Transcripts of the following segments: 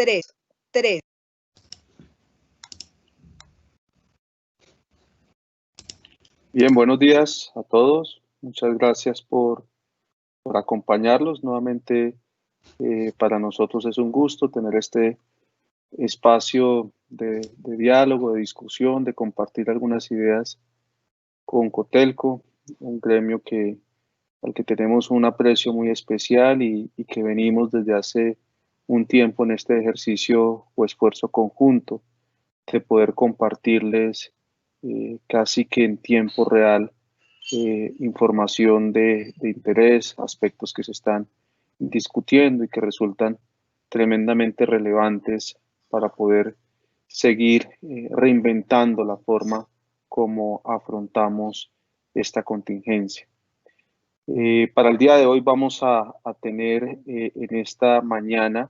3, 3. Bien, buenos días a todos. Muchas gracias por acompañarlos. Nuevamente, para nosotros es un gusto tener este espacio de diálogo, de discusión, de compartir algunas ideas con Cotelco, un gremio al que tenemos un aprecio muy especial y que venimos desde hace un tiempo en este ejercicio o esfuerzo conjunto de poder compartirles casi que en tiempo real información de interés, aspectos que se están discutiendo y que resultan tremendamente relevantes para poder seguir reinventando la forma como afrontamos esta contingencia. Para el día de hoy vamos a tener en esta mañana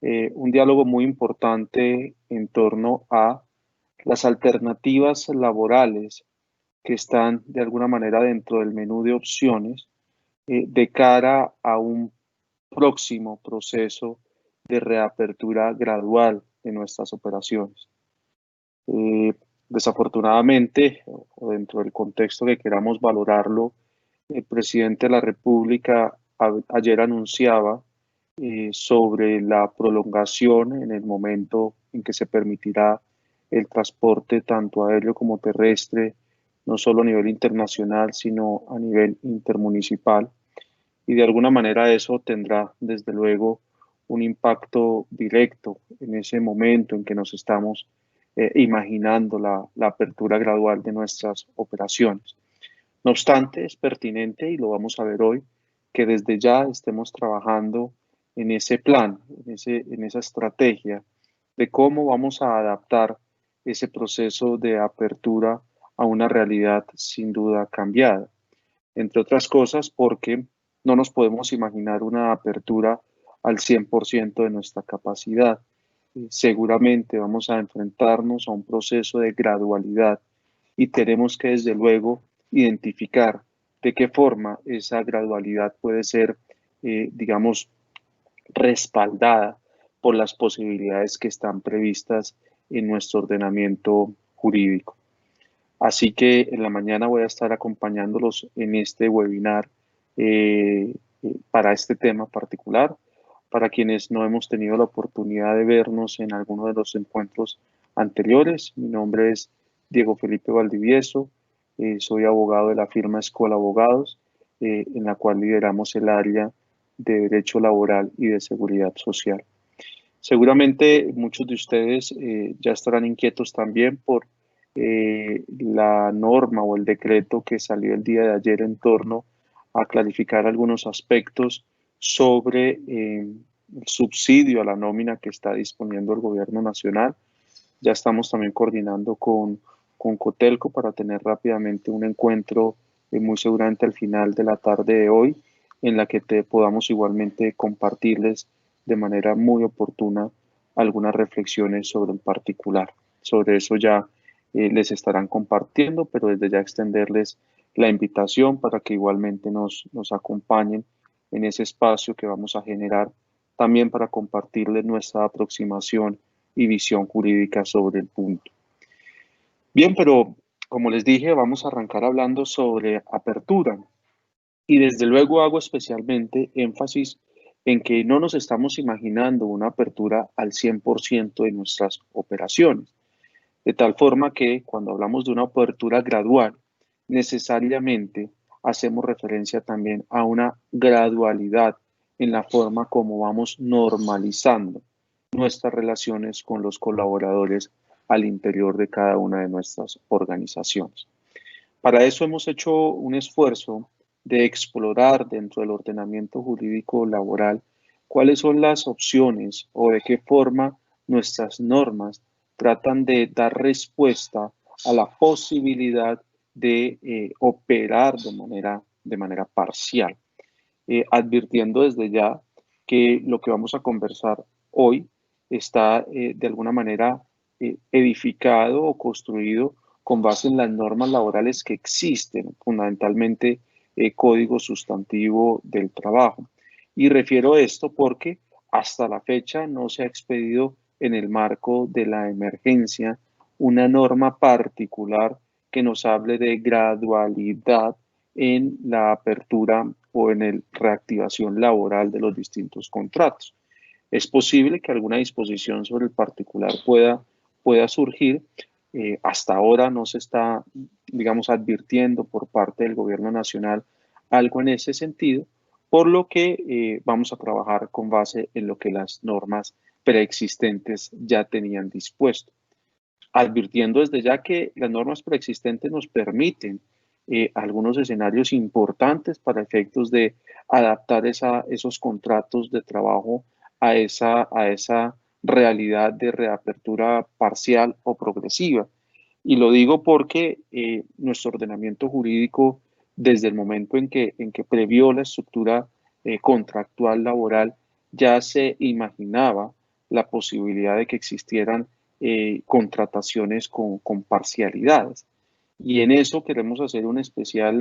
un diálogo muy importante en torno a las alternativas laborales que están de alguna manera dentro del menú de opciones de cara a un próximo proceso de reapertura gradual de nuestras operaciones. Desafortunadamente, o dentro del contexto que queramos valorarlo, el presidente de la República ayer anunciaba sobre la prolongación en el momento en que se permitirá el transporte tanto aéreo como terrestre, no solo a nivel internacional, sino a nivel intermunicipal. Y de alguna manera eso tendrá, desde luego, un impacto directo en ese momento en que nos estamos imaginando la apertura gradual de nuestras operaciones. No obstante, es pertinente, y lo vamos a ver hoy, que desde ya estemos trabajando en ese plan, en esa estrategia de cómo vamos a adaptar ese proceso de apertura a una realidad sin duda cambiada. Entre otras cosas, porque no nos podemos imaginar una apertura al 100% de nuestra capacidad. Seguramente vamos a enfrentarnos a un proceso de gradualidad y tenemos que, desde luego, identificar de qué forma esa gradualidad puede ser, digamos, respaldada por las posibilidades que están previstas en nuestro ordenamiento jurídico. Así que en la mañana voy a estar acompañándolos en este webinar para este tema particular. Para quienes no hemos tenido la oportunidad de vernos en alguno de los encuentros anteriores, mi nombre es Diego Felipe Valdivieso, soy abogado de la firma Escola Abogados, en la cual lideramos el área de Derecho Laboral y de Seguridad Social. Seguramente muchos de ustedes ya estarán inquietos también por la norma o el decreto que salió el día de ayer en torno a clarificar algunos aspectos sobre el subsidio a la nómina que está disponiendo el gobierno nacional. Ya estamos también coordinando con Cotelco para tener rápidamente un encuentro muy seguramente al final de la tarde de hoy, en la que podamos igualmente compartirles de manera muy oportuna algunas reflexiones sobre el particular. Sobre eso ya les estarán compartiendo, pero desde ya extenderles la invitación para que igualmente nos acompañen en ese espacio que vamos a generar también para compartirles nuestra aproximación y visión jurídica sobre el punto. Bien, pero como les dije, vamos a arrancar hablando sobre apertura. Y desde luego hago especialmente énfasis en que no nos estamos imaginando una apertura al 100% de nuestras operaciones. De tal forma que cuando hablamos de una apertura gradual, necesariamente hacemos referencia también a una gradualidad en la forma como vamos normalizando nuestras relaciones con los colaboradores al interior de cada una de nuestras organizaciones. Para eso hemos hecho un esfuerzo de explorar dentro del ordenamiento jurídico laboral cuáles son las opciones o de qué forma nuestras normas tratan de dar respuesta a la posibilidad de operar de manera parcial, advirtiendo desde ya que lo que vamos a conversar hoy está de alguna manera edificado o construido con base en las normas laborales que existen, fundamentalmente Código Sustantivo del Trabajo. Y refiero esto porque hasta la fecha no se ha expedido en el marco de la emergencia una norma particular que nos hable de gradualidad en la apertura o en la reactivación laboral de los distintos contratos. Es posible que alguna disposición sobre el particular pueda surgir. Hasta ahora no se está, digamos, advirtiendo por parte del gobierno nacional algo en ese sentido, por lo que vamos a trabajar con base en lo que las normas preexistentes ya tenían dispuesto, advirtiendo desde ya que las normas preexistentes nos permiten algunos escenarios importantes para efectos de adaptar esos contratos de trabajo a esa realidad de reapertura parcial o progresiva. Y lo digo porque nuestro ordenamiento jurídico, desde el momento en que previó la estructura contractual laboral, ya se imaginaba la posibilidad de que existieran contrataciones con parcialidades. Y en eso queremos hacer un especial,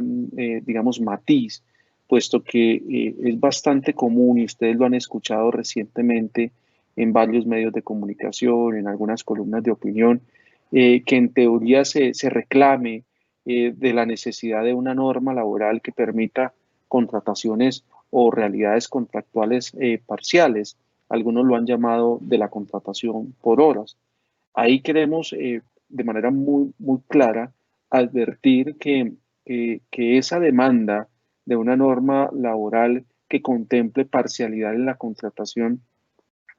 digamos, matiz, puesto que es bastante común y ustedes lo han escuchado recientemente en varios medios de comunicación, en algunas columnas de opinión, que en teoría se reclame de la necesidad de una norma laboral que permita contrataciones o realidades contractuales parciales. Algunos lo han llamado de la contratación por horas. Ahí queremos de manera muy clara advertir que esa demanda de una norma laboral que contemple parcialidad en la contratación,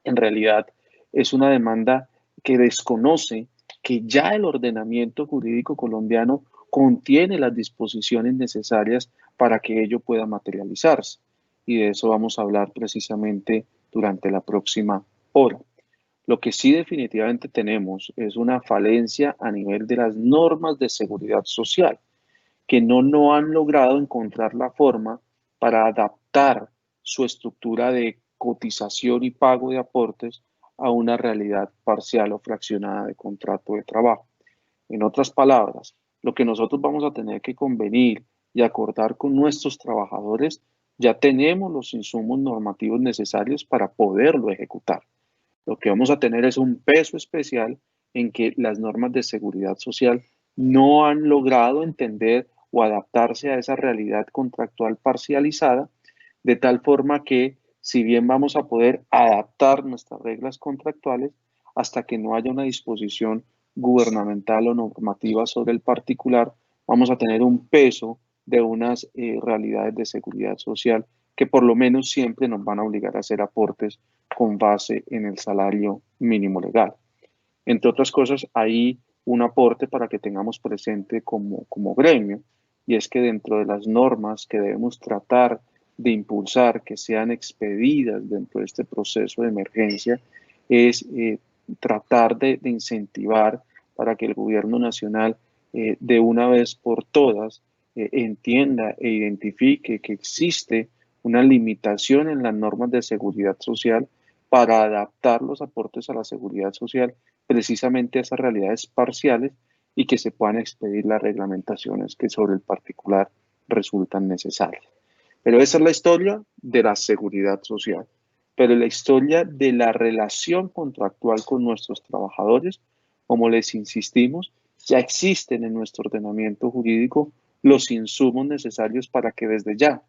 en realidad es una demanda que desconoce que ya el ordenamiento jurídico colombiano contiene las disposiciones necesarias para que ello pueda materializarse. Y de eso vamos a hablar precisamente durante la próxima hora. Lo que sí definitivamente tenemos es una falencia a nivel de las normas de seguridad social, que no han logrado encontrar la forma para adaptar su estructura de cotización y pago de aportes a una realidad parcial o fraccionada de contrato de trabajo. En otras palabras, lo que nosotros vamos a tener que convenir y acordar con nuestros trabajadores, ya tenemos los insumos normativos necesarios para poderlo ejecutar. Lo que vamos a tener es un peso especial en que las normas de seguridad social no han logrado entender o adaptarse a esa realidad contractual parcializada, de tal forma que si bien vamos a poder adaptar nuestras reglas contractuales, hasta que no haya una disposición gubernamental o normativa sobre el particular, vamos a tener un peso de unas realidades de seguridad social que por lo menos siempre nos van a obligar a hacer aportes con base en el salario mínimo legal. Entre otras cosas, hay un aporte para que tengamos presente como gremio, y es que dentro de las normas que debemos tratar de impulsar, que sean expedidas dentro de este proceso de emergencia, es tratar de incentivar para que el gobierno nacional de una vez por todas entienda e identifique que existe una limitación en las normas de seguridad social para adaptar los aportes a la seguridad social precisamente a esas realidades parciales y que se puedan expedir las reglamentaciones que sobre el particular resultan necesarias. Pero esa es la historia de la seguridad social. Pero la historia de la relación contractual con nuestros trabajadores, como les insistimos, ya existen en nuestro ordenamiento jurídico los insumos necesarios para que desde ya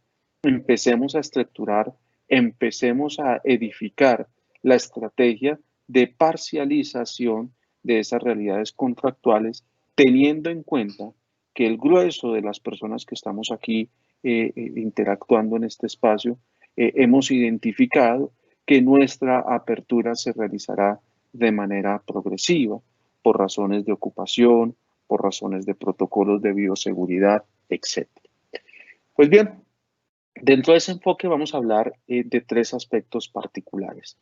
empecemos a estructurar, empecemos a edificar la estrategia de parcialización de esas realidades contractuales, teniendo en cuenta que el grueso de las personas que estamos aquí interactuando en este espacio, hemos identificado que nuestra apertura se realizará de manera progresiva por razones de ocupación, por razones de protocolos de bioseguridad, etc. Pues bien, dentro de ese enfoque vamos a hablar de tres aspectos particulares.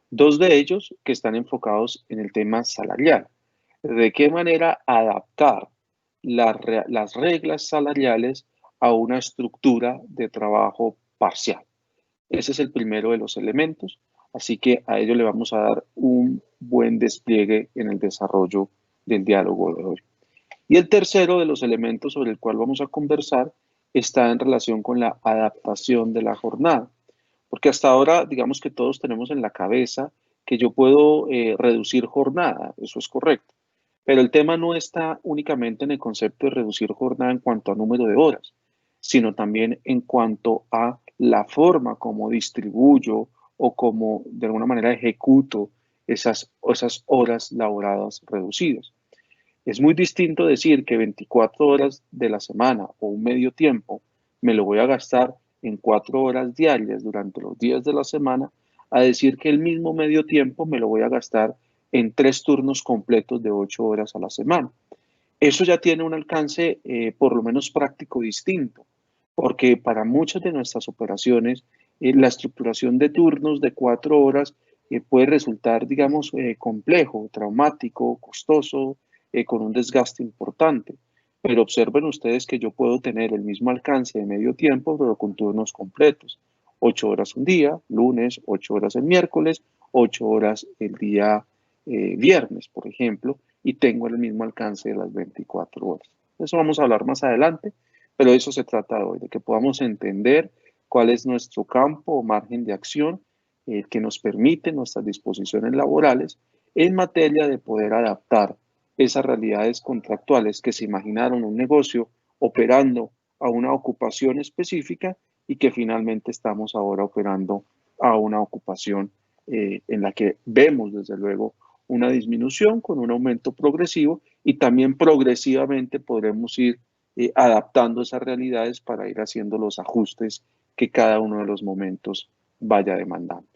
Dos de ellos que están enfocados en el tema salarial. ¿De qué manera adaptar las reglas salariales a una estructura de trabajo parcial? Ese es el primero de los elementos, así que a ello le vamos a dar un buen despliegue en el desarrollo del diálogo de hoy. Y el tercero de los elementos sobre el cual vamos a conversar está en relación con la adaptación de la jornada, Porque hasta ahora, digamos que todos tenemos en la cabeza que yo puedo reducir jornada, eso es correcto. Pero el tema no está únicamente en el concepto de reducir jornada en cuanto a número de horas, sino también en cuanto a la forma como distribuyo o como de alguna manera ejecuto esas horas laboradas reducidas. Es muy distinto decir que 24 horas de la semana o un medio tiempo me lo voy a gastar en 4 horas diarias durante los días de la semana, a decir que el mismo medio tiempo me lo voy a gastar en 3 turnos completos de 8 horas a la semana. Eso ya tiene un alcance por lo menos práctico distinto, porque para muchas de nuestras operaciones la estructuración de turnos de 4 horas puede resultar, digamos, complejo, traumático, costoso, con un desgaste importante. Pero observen ustedes que yo puedo tener el mismo alcance de medio tiempo, pero con turnos completos. 8 horas un día, lunes, 8 horas el miércoles, 8 horas el día viernes, por ejemplo, y tengo el mismo alcance de las 24 horas. De eso vamos a hablar más adelante, pero de eso se trata hoy, de que podamos entender cuál es nuestro campo o margen de acción que nos permite nuestras disposiciones laborales en materia de poder adaptar esas realidades contractuales que se imaginaron un negocio operando a una ocupación específica y que finalmente estamos ahora operando a una ocupación en la que vemos desde luego una disminución con un aumento progresivo y también progresivamente podremos ir adaptando esas realidades para ir haciendo los ajustes que cada uno de los momentos vaya demandando.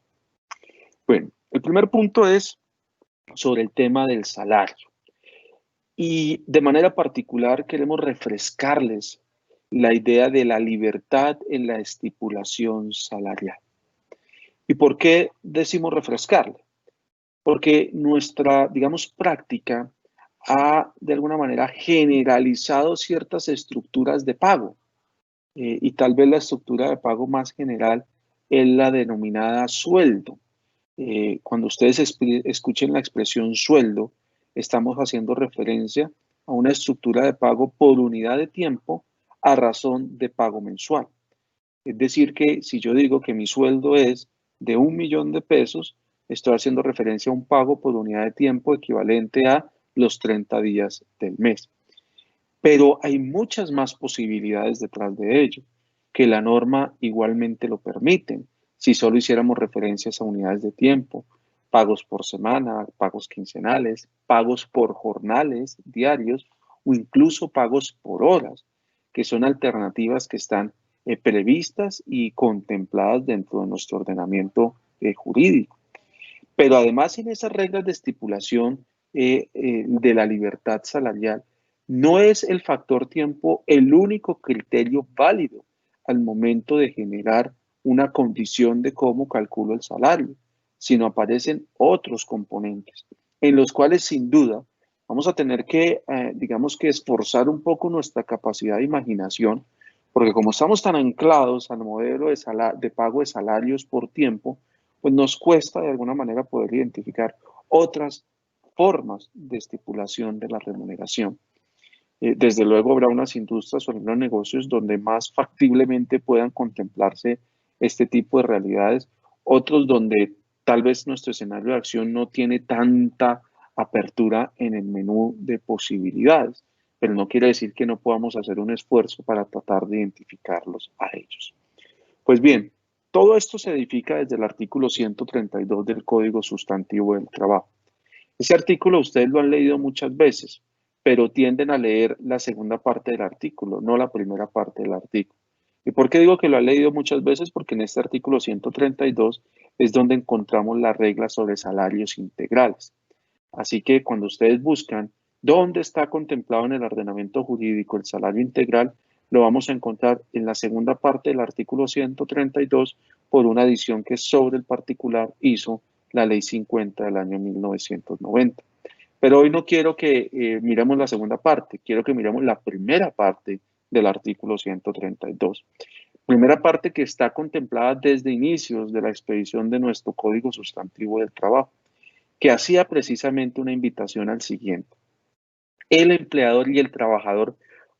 Bueno, el primer punto es sobre el tema del salario. Y de manera particular queremos refrescarles la idea de la libertad en la estipulación salarial. ¿Y por qué decimos refrescarle? Porque nuestra, digamos, práctica ha de alguna manera generalizado ciertas estructuras de pago y tal vez la estructura de pago más general es la denominada sueldo. Cuando ustedes escuchen la expresión sueldo, estamos haciendo referencia a una estructura de pago por unidad de tiempo a razón de pago mensual. Es decir, que si yo digo que mi sueldo es de 1.000.000 de pesos, estoy haciendo referencia a un pago por unidad de tiempo equivalente a los 30 días del mes. Pero hay muchas más posibilidades detrás de ello, que la norma igualmente lo permiten. Si solo hiciéramos referencias a unidades de tiempo, pagos por semana, pagos quincenales, pagos por jornales diarios o incluso pagos por horas, que son alternativas que están previstas y contempladas dentro de nuestro ordenamiento jurídico. Pero además en esas reglas de estipulación de la libertad salarial, no es el factor tiempo el único criterio válido al momento de generar una condición de cómo calculo el salario, sino aparecen otros componentes en los cuales sin duda vamos a tener que, digamos que esforzar un poco nuestra capacidad de imaginación, porque como estamos tan anclados al modelo de pago de salarios por tiempo, pues nos cuesta de alguna manera poder identificar otras formas de estipulación de la remuneración. Desde luego habrá unas industrias o algunos negocios donde más factiblemente puedan contemplarse este tipo de realidades, otros donde tal vez nuestro escenario de acción no tiene tanta apertura en el menú de posibilidades, pero no quiere decir que no podamos hacer un esfuerzo para tratar de identificarlos a ellos. Pues bien, todo esto se edifica desde el artículo 132 del Código Sustantivo del Trabajo. Ese artículo ustedes lo han leído muchas veces, pero tienden a leer la segunda parte del artículo, no la primera parte del artículo. ¿Y por qué digo que lo han leído muchas veces? Porque en este artículo 132 es donde encontramos las reglas sobre salarios integrales. Así que cuando ustedes buscan dónde está contemplado en el ordenamiento jurídico el salario integral, lo vamos a encontrar en la segunda parte del artículo 132 por una adición que sobre el particular hizo la Ley 50 del año 1990. Pero hoy no quiero que miremos la segunda parte, quiero que miremos la primera parte del artículo 132. Primera parte que está contemplada desde inicios de la expedición de nuestro Código Sustantivo del Trabajo, que hacía precisamente una invitación al siguiente. El empleador y el trabajador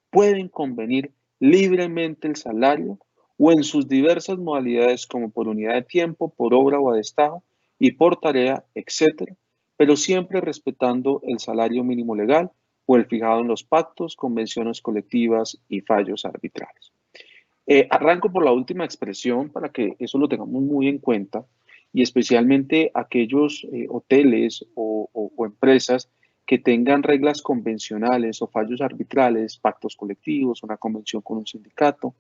pueden convenir libremente el salario o en sus diversas modalidades como por unidad de tiempo, por obra o a destajo y por tarea, etcétera, pero siempre respetando el salario mínimo legal o el fijado en los pactos, convenciones colectivas y fallos arbitrales. Arranco por la última expresión para que eso lo tengamos muy en cuenta y especialmente aquellos hoteles o empresas que tengan reglas convencionales o fallos arbitrales, pactos colectivos, una convención con un sindicato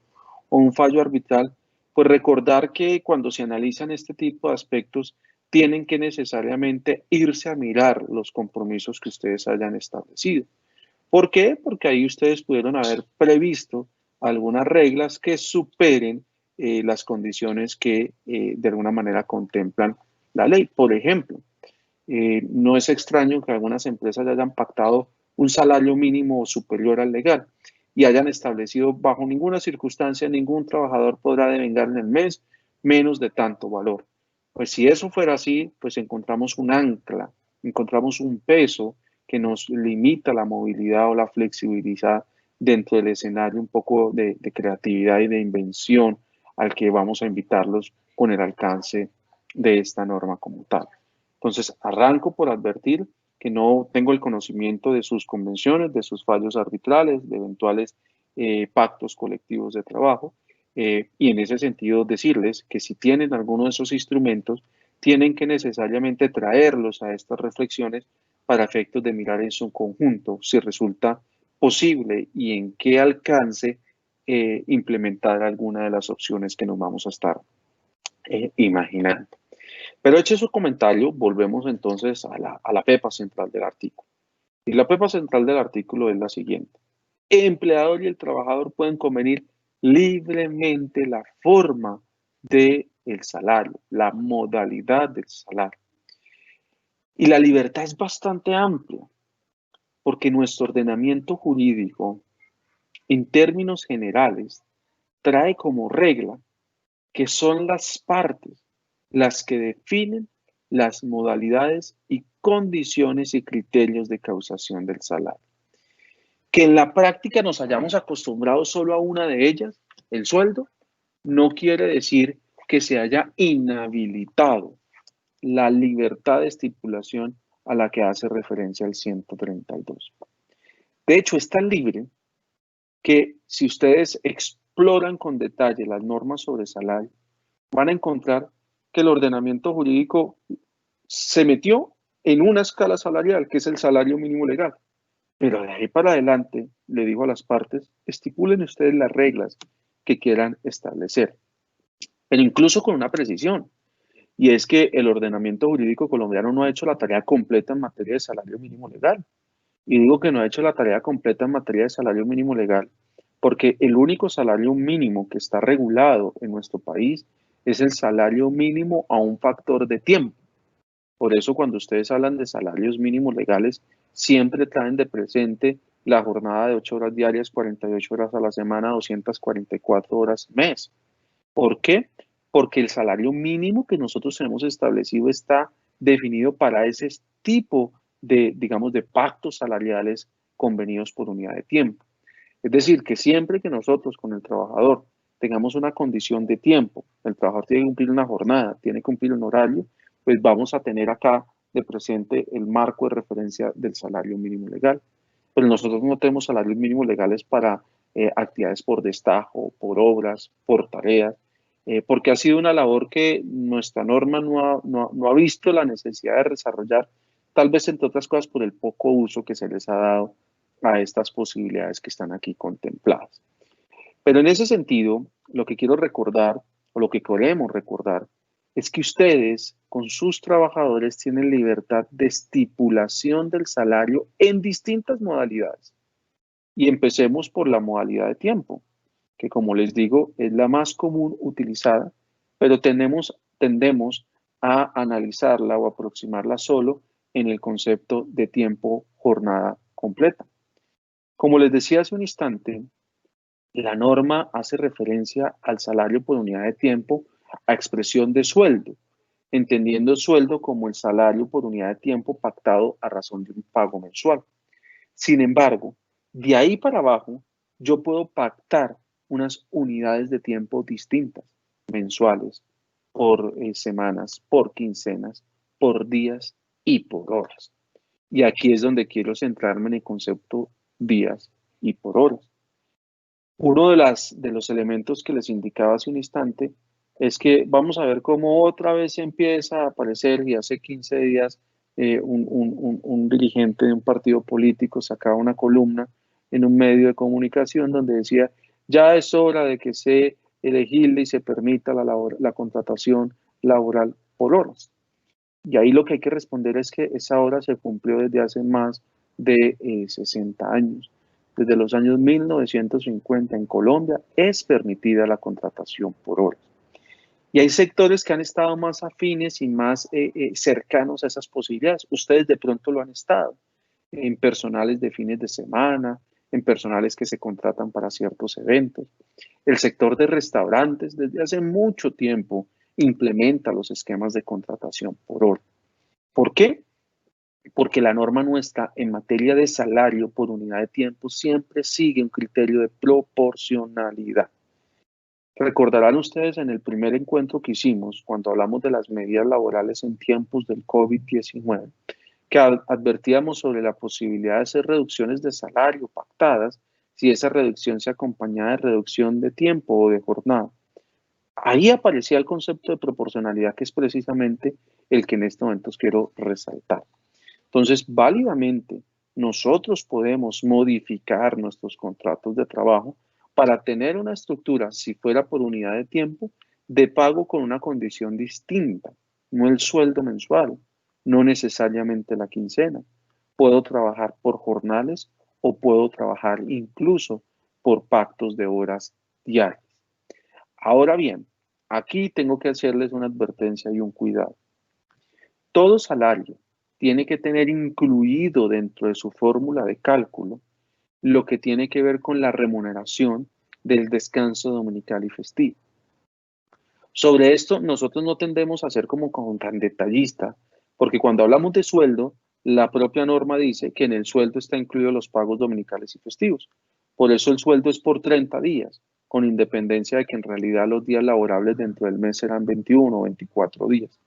o un fallo arbitral, pues recordar que cuando se analizan este tipo de aspectos tienen que necesariamente irse a mirar los compromisos que ustedes hayan establecido. ¿Por qué? Porque ahí ustedes pudieron haber previsto algunas reglas que superen las condiciones que de alguna manera contemplan la ley. Por ejemplo, no es extraño que algunas empresas hayan pactado un salario mínimo superior al legal y hayan establecido bajo ninguna circunstancia ningún trabajador podrá devengar en el mes menos de tanto valor. Pues si eso fuera así, pues encontramos un ancla, encontramos un peso que nos limita la movilidad o la flexibilidad dentro del escenario un poco de creatividad y de invención al que vamos a invitarlos con el alcance de esta norma como tal. Entonces, arranco por advertir que no tengo el conocimiento de sus convenciones, de sus fallos arbitrales, de eventuales pactos colectivos de trabajo, y en ese sentido decirles que si tienen alguno de esos instrumentos, tienen que necesariamente traerlos a estas reflexiones para efectos de mirar en su conjunto si resulta posible y en qué alcance implementar alguna de las opciones que nos vamos a estar imaginando. Pero hecho su comentario, volvemos entonces a la pepa central del artículo. Y la pepa central del artículo es la siguiente. El empleador y el trabajador pueden convenir libremente la forma del salario, la modalidad del salario. Y la libertad es bastante amplia, porque nuestro ordenamiento jurídico, en términos generales, trae como regla que son las partes las que definen las modalidades y condiciones y criterios de causación del salario. Que en la práctica nos hayamos acostumbrado solo a una de ellas, el sueldo, no quiere decir que se haya inhabilitado la libertad de estipulación a la que hace referencia el 132. De hecho, es tan libre que si ustedes exploran con detalle las normas sobre salario, van a encontrar que el ordenamiento jurídico se metió en una escala salarial, que es el salario mínimo legal. Pero de ahí para adelante, le digo a las partes, estipulen ustedes las reglas que quieran establecer, pero incluso con una precisión. Y es que el ordenamiento jurídico colombiano no ha hecho la tarea completa en materia de salario mínimo legal. Y digo que no ha hecho la tarea completa en materia de salario mínimo legal porque el único salario mínimo que está regulado en nuestro país es el salario mínimo a un factor de tiempo. Por eso cuando ustedes hablan de salarios mínimos legales, siempre traen de presente la jornada de 8 horas diarias, 48 horas a la semana, 244 horas mes. ¿Por qué? Porque el salario mínimo que nosotros tenemos establecido está definido para ese tipo de, digamos, de pactos salariales convenidos por unidad de tiempo. Es decir, que siempre que nosotros con el trabajador tengamos una condición de tiempo, el trabajador tiene que cumplir una jornada, tiene que cumplir un horario, pues vamos a tener acá de presente el marco de referencia del salario mínimo legal. Pero nosotros no tenemos salarios mínimos legales para actividades por destajo, por obras, por tareas, porque ha sido una labor que nuestra norma no ha visto la necesidad de desarrollar, tal vez entre otras cosas por el poco uso que se les ha dado a estas posibilidades que están aquí contempladas. Pero en ese sentido, lo que quiero recordar, o lo que queremos recordar, es que ustedes con sus trabajadores tienen libertad de estipulación del salario en distintas modalidades. Y empecemos por la modalidad de tiempo, que como les digo es la más común utilizada, pero tendemos a analizarla o aproximarla solo en el concepto de tiempo jornada completa. Como les decía hace un instante, la norma hace referencia al salario por unidad de tiempo a expresión de sueldo, entendiendo sueldo como el salario por unidad de tiempo pactado a razón de un pago mensual. Sin embargo, de ahí para abajo, yo puedo pactar unas unidades de tiempo distintas, mensuales, por semanas, por quincenas, por días y por horas. Y aquí es donde quiero centrarme en el concepto días y por horas. Uno de los elementos que les indicaba hace un instante es que vamos a ver cómo otra vez empieza a aparecer, y hace 15 días un dirigente de un partido político sacaba una columna en un medio de comunicación donde decía, ya es hora de que se legisle y se permita la contratación laboral por horas. Y ahí lo que hay que responder es que esa hora se cumplió desde hace más de 60 años. Desde los años 1950 en Colombia es permitida la contratación por horas. Y hay sectores que han estado más afines y más cercanos a esas posibilidades. Ustedes de pronto lo han estado en personales de fines de semana, en personales que se contratan para ciertos eventos. El sector de restaurantes desde hace mucho tiempo implementa los esquemas de contratación por hora. ¿Por qué? Porque la norma nuestra en materia de salario por unidad de tiempo siempre sigue un criterio de proporcionalidad. Recordarán ustedes en el primer encuentro que hicimos, cuando hablamos de las medidas laborales en tiempos del COVID-19, que advertíamos sobre la posibilidad de hacer reducciones de salario pactadas si esa reducción se acompañaba de reducción de tiempo o de jornada. Ahí aparecía el concepto de proporcionalidad, que es precisamente el que en estos momentos quiero resaltar. Entonces, válidamente, nosotros podemos modificar nuestros contratos de trabajo para tener una estructura, si fuera por unidad de tiempo, de pago con una condición distinta, no el sueldo mensual, no necesariamente la quincena. Puedo trabajar por jornales o puedo trabajar incluso por pactos de horas diarias. Ahora bien, aquí tengo que hacerles una advertencia y un cuidado. Todo salario tiene que tener incluido dentro de su fórmula de cálculo lo que tiene que ver con la remuneración del descanso dominical y festivo. Sobre esto, nosotros no tendemos a ser como tan detallista, porque cuando hablamos de sueldo, la propia norma dice que en el sueldo está incluido los pagos dominicales y festivos. Por eso el sueldo es por 30 días, con independencia de que en realidad los días laborables dentro del mes serán 21 o 24 días.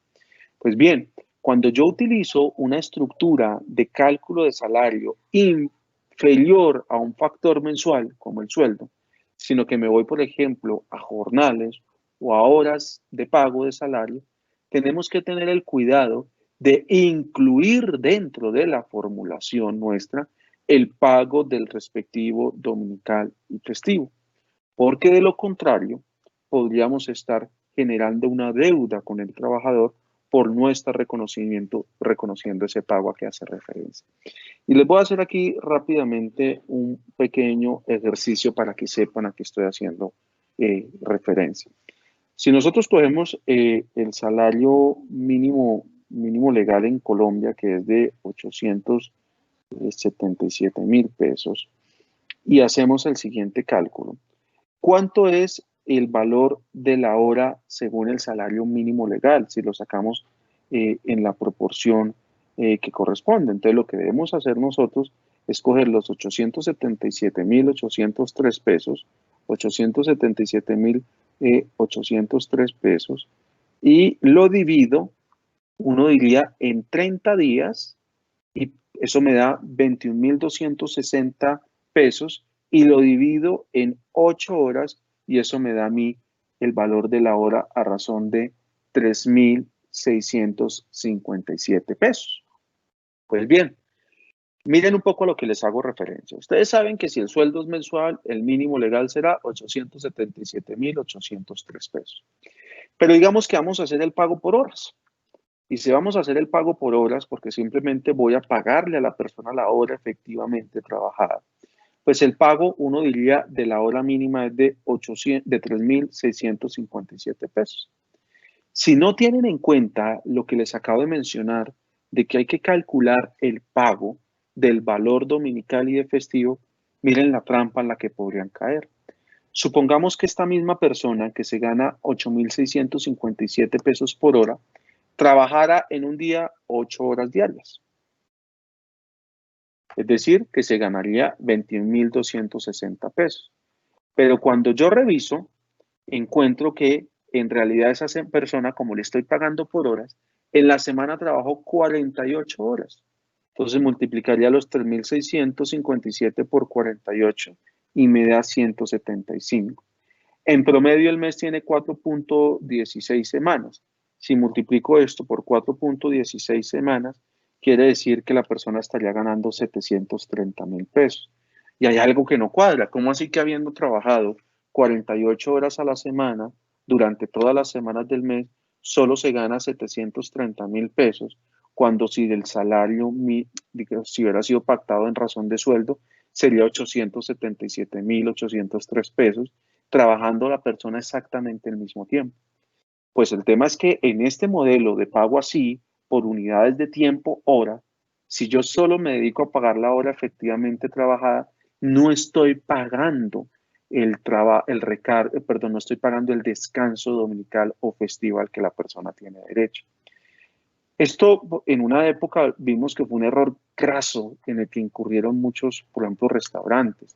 Pues bien, cuando yo utilizo una estructura de cálculo de salario inferior a un factor mensual, como el sueldo, sino que me voy, por ejemplo, a jornales o a horas de pago de salario, tenemos que tener el cuidado de incluir dentro de la formulación nuestra el pago del respectivo dominical y festivo, porque de lo contrario podríamos estar generando una deuda con el trabajador por no estar reconociendo ese pago a que hace referencia. Y les voy a hacer aquí rápidamente un pequeño ejercicio para que sepan a qué estoy haciendo referencia. Si nosotros cogemos el salario mínimo legal en Colombia, que es de 877.000 pesos, y hacemos el siguiente cálculo, ¿cuánto es el valor de la hora según el salario mínimo legal? Si lo sacamos en la proporción que corresponde. Entonces, lo que debemos hacer nosotros es coger los 877.803 pesos, 877.803 pesos, y lo divido, uno diría, en 30 días, y eso me da 21.260 pesos, y lo divido en 8 horas, y eso me da a mí el valor de la hora a razón de 3.657 pesos. Pues bien, miren un poco a lo que les hago referencia. Ustedes saben que si el sueldo es mensual, el mínimo legal será 877.803 pesos. Pero digamos que vamos a hacer el pago por horas. Y si vamos a hacer el pago por horas, porque simplemente voy a pagarle a la persona la hora efectivamente trabajada, pues el pago, uno diría, de la hora mínima es de 3.657 pesos. Si no tienen en cuenta lo que les acabo de mencionar, de que hay que calcular el pago del valor dominical y de festivo, miren la trampa en la que podrían caer. Supongamos que esta misma persona que se gana 8.657 pesos por hora, trabajara en un día 8 horas diarias. Es decir, que se ganaría 21.260 pesos. Pero cuando yo reviso, encuentro que en realidad esa persona, como le estoy pagando por horas, en la semana trabajó 48 horas. Entonces multiplicaría los 3.657 por 48 y me da 175. En promedio el mes tiene 4.16 semanas. Si multiplico esto por 4.16 semanas, quiere decir que la persona estaría ganando 730 mil pesos. Y hay algo que no cuadra. ¿Cómo así que habiendo trabajado 48 horas a la semana durante todas las semanas del mes, solo se gana 730 mil pesos? Cuando si del salario, si hubiera sido pactado en razón de sueldo, sería 877.803 pesos, trabajando la persona exactamente el mismo tiempo. Pues el tema es que en este modelo de pago así, por unidades de tiempo, hora, si yo solo me dedico a pagar la hora efectivamente trabajada, no estoy pagando no estoy pagando el descanso dominical o festival que la persona tiene derecho. Esto en una época vimos que fue un error graso en el que incurrieron muchos, por ejemplo, restaurantes,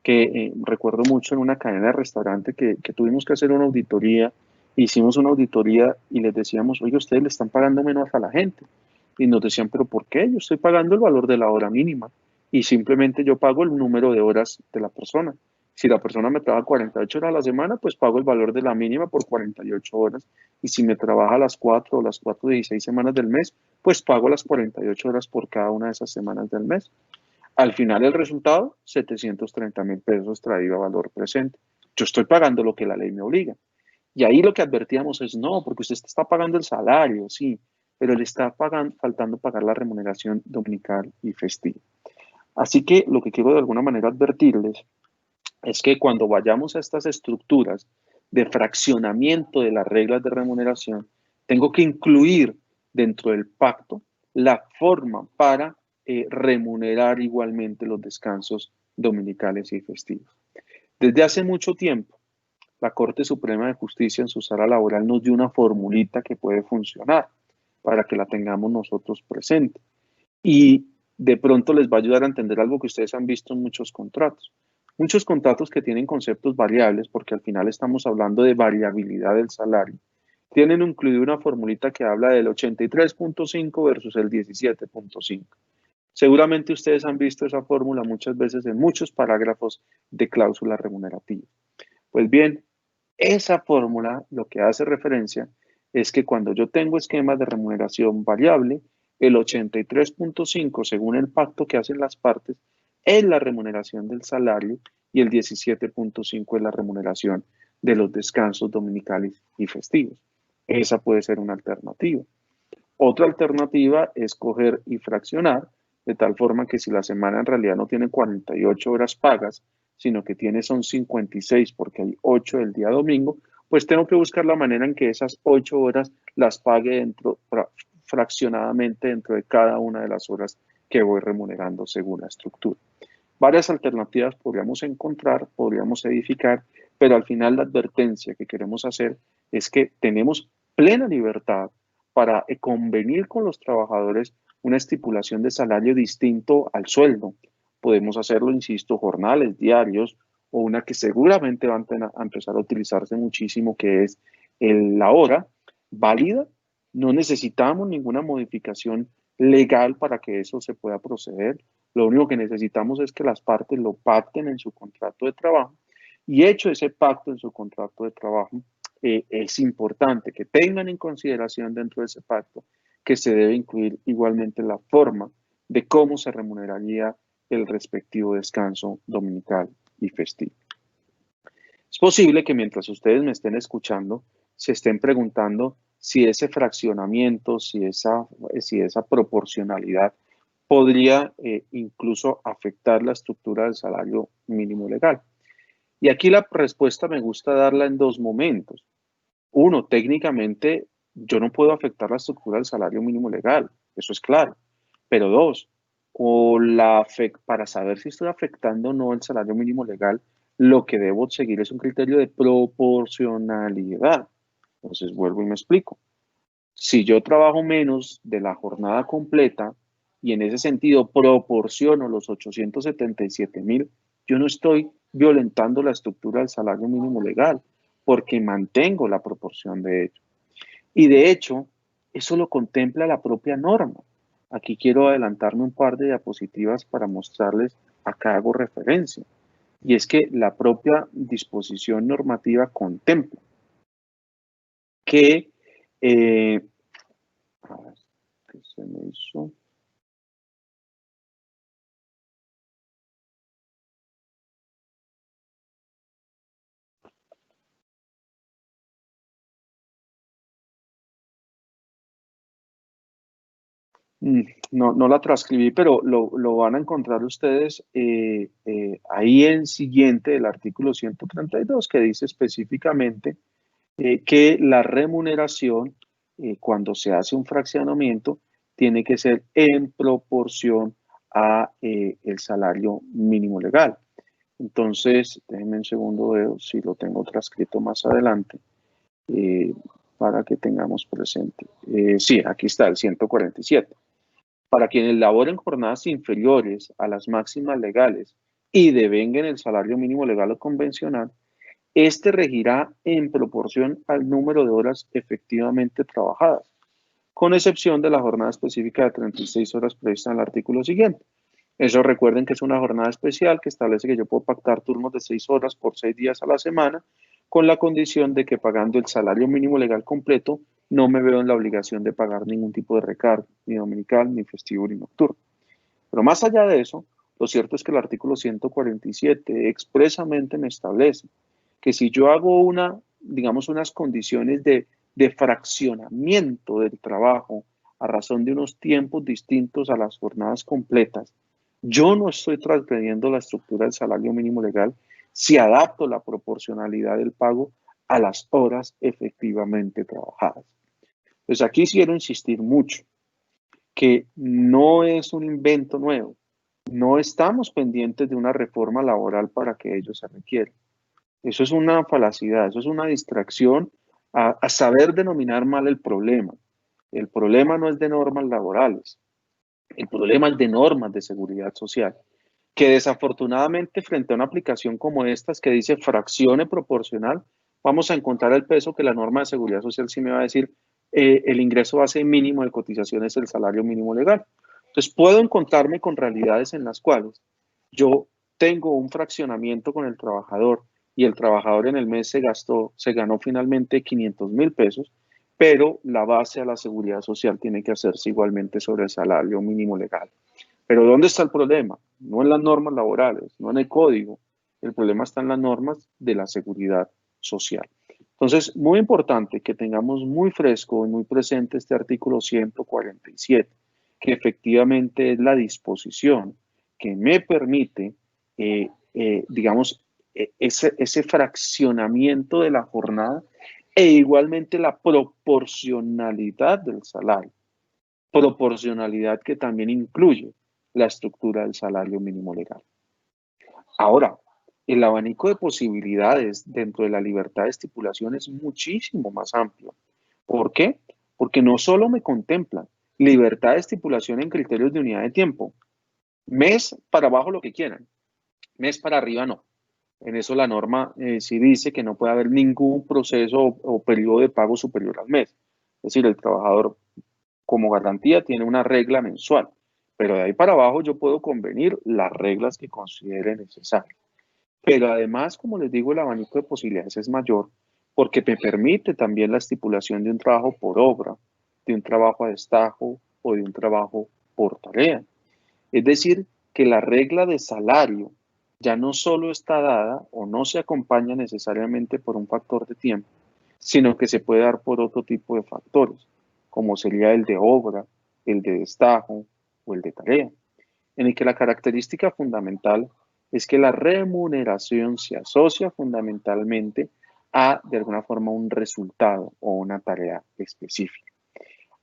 que recuerdo mucho en una cadena de restaurante que tuvimos que hacer una auditoría, hicimos una auditoría y les decíamos, oye, ustedes le están pagando menos a la gente. Y nos decían, pero ¿por qué? Yo estoy pagando el valor de la hora mínima y simplemente yo pago el número de horas de la persona. Si la persona me trabaja 48 horas a la semana, pues pago el valor de la mínima por 48 horas. Y si me trabaja las 4 o las 4 16 semanas del mes, pues pago las 48 horas por cada una de esas semanas del mes. Al final el resultado, 730 mil pesos traído a valor presente. Yo estoy pagando lo que la ley me obliga. Y ahí lo que advertíamos es, no, porque usted está pagando el salario, sí, pero le está faltando pagar la remuneración dominical y festiva. Así que lo que quiero de alguna manera advertirles es que cuando vayamos a estas estructuras de fraccionamiento de las reglas de remuneración, tengo que incluir dentro del pacto la forma para remunerar igualmente los descansos dominicales y festivos. Desde hace mucho tiempo, la Corte Suprema de Justicia en su sala laboral nos dio una formulita que puede funcionar para que la tengamos nosotros presente. Y de pronto les va a ayudar a entender algo que ustedes han visto en muchos contratos. Muchos contratos que tienen conceptos variables, porque al final estamos hablando de variabilidad del salario, tienen incluido una formulita que habla del 83.5 versus el 17.5. Seguramente ustedes han visto esa fórmula muchas veces en muchos parágrafos de cláusula remunerativa. Pues bien, esa fórmula lo que hace referencia es que cuando yo tengo esquemas de remuneración variable, el 83.5, según el pacto que hacen las partes, es la remuneración del salario y el 17.5 es la remuneración de los descansos dominicales y festivos. Esa puede ser una alternativa. Otra alternativa es coger y fraccionar, de tal forma que si la semana en realidad no tiene 48 horas pagas, sino que tiene son 56 porque hay 8 el día domingo, pues tengo que buscar la manera en que esas 8 horas las pague fraccionadamente dentro de cada una de las horas que voy remunerando según la estructura. Varias alternativas podríamos encontrar, podríamos edificar, pero al final la advertencia que queremos hacer es que tenemos plena libertad para convenir con los trabajadores una estipulación de salario distinto al sueldo. Podemos hacerlo, insisto, jornales, diarios, o una que seguramente va a empezar a utilizarse muchísimo, que es la hora válida. No necesitamos ninguna modificación legal para que eso se pueda proceder. Lo único que necesitamos es que las partes lo pacten en su contrato de trabajo y hecho ese pacto en su contrato de trabajo, es importante que tengan en consideración dentro de ese pacto que se debe incluir igualmente la forma de cómo se remuneraría el respectivo descanso dominical y festivo. Es posible que mientras ustedes me estén escuchando, se estén preguntando si ese fraccionamiento, si esa proporcionalidad podría incluso afectar la estructura del salario mínimo legal. Y aquí la respuesta me gusta darla en dos momentos. Uno, técnicamente yo no puedo afectar la estructura del salario mínimo legal, eso es claro. Pero dos, para saber si estoy afectando o no el salario mínimo legal, lo que debo seguir es un criterio de proporcionalidad. Entonces vuelvo y me explico. Si yo trabajo menos de la jornada completa y en ese sentido proporciono los 877.000, yo no estoy violentando la estructura del salario mínimo legal, porque mantengo la proporción de ello. Y de hecho, eso lo contempla la propia norma. Aquí quiero adelantarme un par de diapositivas para mostrarles a qué hago referencia. Y es que la propia disposición normativa contempla que, a ver, ¿qué se me hizo? No la transcribí, pero lo van a encontrar ustedes ahí en siguiente, el artículo 132, que dice específicamente que la remuneración, cuando se hace un fraccionamiento, tiene que ser en proporción a el salario mínimo legal. Entonces, déjenme un segundo, veo si lo tengo transcrito más adelante, eh, para que tengamos presente. Sí, aquí está el 147. Para quienes laboren jornadas inferiores a las máximas legales y devenguen el salario mínimo legal o convencional, este regirá en proporción al número de horas efectivamente trabajadas, con excepción de la jornada específica de 36 horas prevista en el artículo siguiente. Eso recuerden que es una jornada especial que establece que yo puedo pactar turnos de 6 horas por 6 días a la semana, con la condición de que pagando el salario mínimo legal completo, no me veo en la obligación de pagar ningún tipo de recargo, ni dominical, ni festivo, ni nocturno. Pero más allá de eso, lo cierto es que el artículo 147 expresamente me establece que si yo hago digamos, unas condiciones de fraccionamiento del trabajo a razón de unos tiempos distintos a las jornadas completas, yo no estoy transgrediendo la estructura del salario mínimo legal si adapto la proporcionalidad del pago a las horas efectivamente trabajadas. Entonces aquí quiero insistir mucho que no es un invento nuevo. No estamos pendientes de una reforma laboral para que ello se requiera. Eso es una falacidad, eso es una distracción a saber denominar mal el problema. El problema no es de normas laborales, el problema es de normas de seguridad social, que desafortunadamente frente a una aplicación como esta que dice fracción proporcional, vamos a encontrar el peso que la norma de seguridad social sí me va a decir el ingreso base mínimo de cotización es el salario mínimo legal. Entonces puedo encontrarme con realidades en las cuales yo tengo un fraccionamiento con el trabajador y el trabajador en el mes se ganó finalmente 500.000 pesos, pero la base a la seguridad social tiene que hacerse igualmente sobre el salario mínimo legal. Pero ¿dónde está el problema? No en las normas laborales, no en el código. El problema está en las normas de la seguridad social. Entonces, muy importante que tengamos muy fresco y muy presente este artículo 147, que efectivamente es la disposición que me permite, digamos, ese fraccionamiento de la jornada e igualmente la proporcionalidad del salario. Proporcionalidad que también incluye la estructura del salario mínimo legal. Ahora, el abanico de posibilidades dentro de la libertad de estipulación es muchísimo más amplio. ¿Por qué? Porque no solo me contemplan libertad de estipulación en criterios de unidad de tiempo, mes para abajo lo que quieran, mes para arriba no. En eso la norma sí dice que no puede haber ningún proceso o periodo de pago superior al mes. Es decir, el trabajador como garantía tiene una regla mensual, pero de ahí para abajo yo puedo convenir las reglas que considere necesarias. Pero además, como les digo, el abanico de posibilidades es mayor porque me permite también la estipulación de un trabajo por obra, de un trabajo a destajo o de un trabajo por tarea. Es decir, que la regla de salario ya no solo está dada o no se acompaña necesariamente por un factor de tiempo, sino que se puede dar por otro tipo de factores, como sería el de obra, el de destajo o el de tarea, en el que la característica fundamental es que la remuneración se asocia fundamentalmente a, de alguna forma, un resultado o una tarea específica.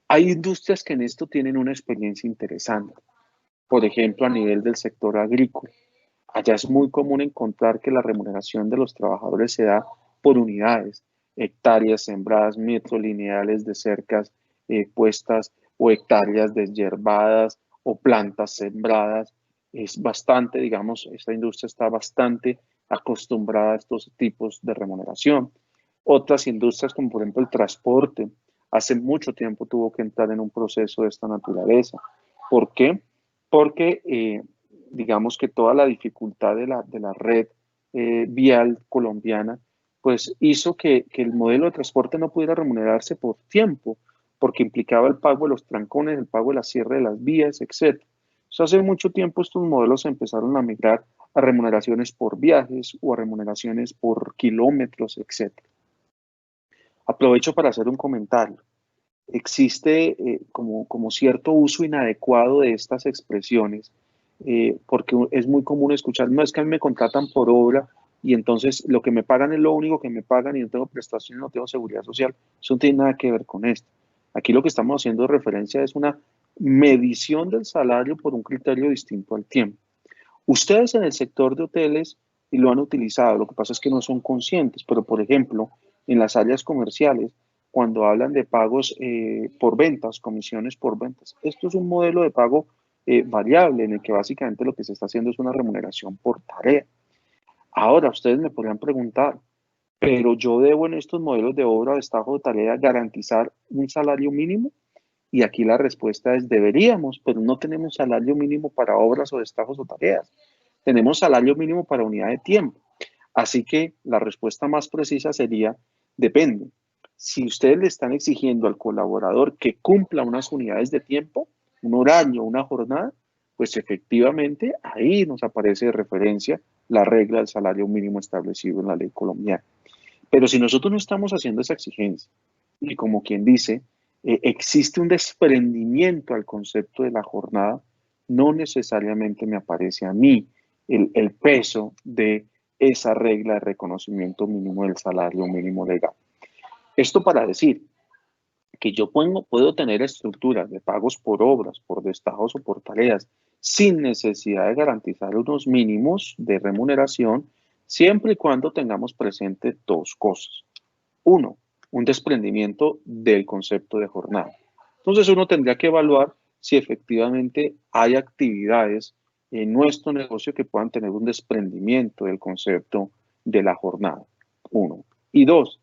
Hay industrias que en esto tienen una experiencia interesante. Por ejemplo, a nivel del sector agrícola. Allá es muy común encontrar que la remuneración de los trabajadores se da por unidades, hectáreas sembradas, metros lineales de cercas puestas o hectáreas deshiervadas o plantas sembradas. Es bastante, digamos, esta industria está bastante acostumbrada a estos tipos de remuneración. Otras industrias, como por ejemplo el transporte, hace mucho tiempo tuvo que entrar en un proceso de esta naturaleza. ¿Por qué? Porque digamos que toda la dificultad de la red vial colombiana, pues hizo que el modelo de transporte no pudiera remunerarse por tiempo, porque implicaba el pago de los trancones, el pago de la cierre de las vías, etc. Hace mucho tiempo estos modelos empezaron a migrar a remuneraciones por viajes o a remuneraciones por kilómetros, etc. Aprovecho para hacer un comentario. Existe como cierto uso inadecuado de estas expresiones, porque es muy común escuchar, no es que a mí me contratan por obra y entonces lo que me pagan es lo único que me pagan y no tengo prestaciones, no tengo seguridad social. Eso no tiene nada que ver con esto. Aquí lo que estamos haciendo de referencia es una medición del salario por un criterio distinto al tiempo. Ustedes en el sector de hoteles y lo han utilizado, lo que pasa es que no son conscientes, pero por ejemplo, en las áreas comerciales, cuando hablan de pagos por ventas, comisiones por ventas, esto es un modelo de pago variable en el que básicamente lo que se está haciendo es una remuneración por tarea. Ahora, ustedes me podrían preguntar, pero yo debo en estos modelos de obra de estajo de tarea garantizar un salario mínimo. Y aquí la respuesta es deberíamos, pero no tenemos salario mínimo para obras o destajos o tareas. Tenemos salario mínimo para unidad de tiempo. Así que la respuesta más precisa sería, depende. Si ustedes le están exigiendo al colaborador que cumpla unas unidades de tiempo, un horario, una jornada, pues efectivamente ahí nos aparece de referencia la regla del salario mínimo establecido en la ley colombiana. Pero si nosotros no estamos haciendo esa exigencia, y como quien dice, existe un desprendimiento al concepto de la jornada, no necesariamente me aparece a mí el peso de esa regla de reconocimiento mínimo del salario mínimo legal. Esto para decir que yo puedo tener estructuras de pagos por obras, por destajos o por tareas, sin necesidad de garantizar unos mínimos de remuneración, siempre y cuando tengamos presente dos cosas. Uno, un desprendimiento del concepto de jornada. Entonces uno tendría que evaluar si efectivamente hay actividades en nuestro negocio que puedan tener un desprendimiento del concepto de la jornada. Uno. Y dos,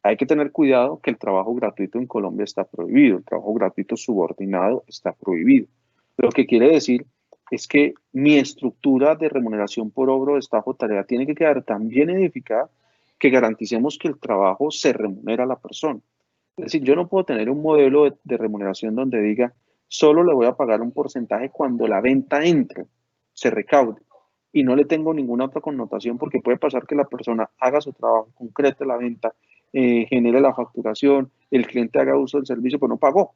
hay que tener cuidado que el trabajo gratuito en Colombia está prohibido, el trabajo gratuito subordinado está prohibido. Lo que quiere decir es que mi estructura de remuneración por obra o destajo tarea tiene que quedar tan bien edificada que garanticemos que el trabajo se remunera a la persona. Es decir, yo no puedo tener un modelo de remuneración donde diga, solo le voy a pagar un porcentaje cuando la venta entre, se recaude, y no le tengo ninguna otra connotación porque puede pasar que la persona haga su trabajo, concrete la venta, genere la facturación, el cliente haga uso del servicio, pero no pagó.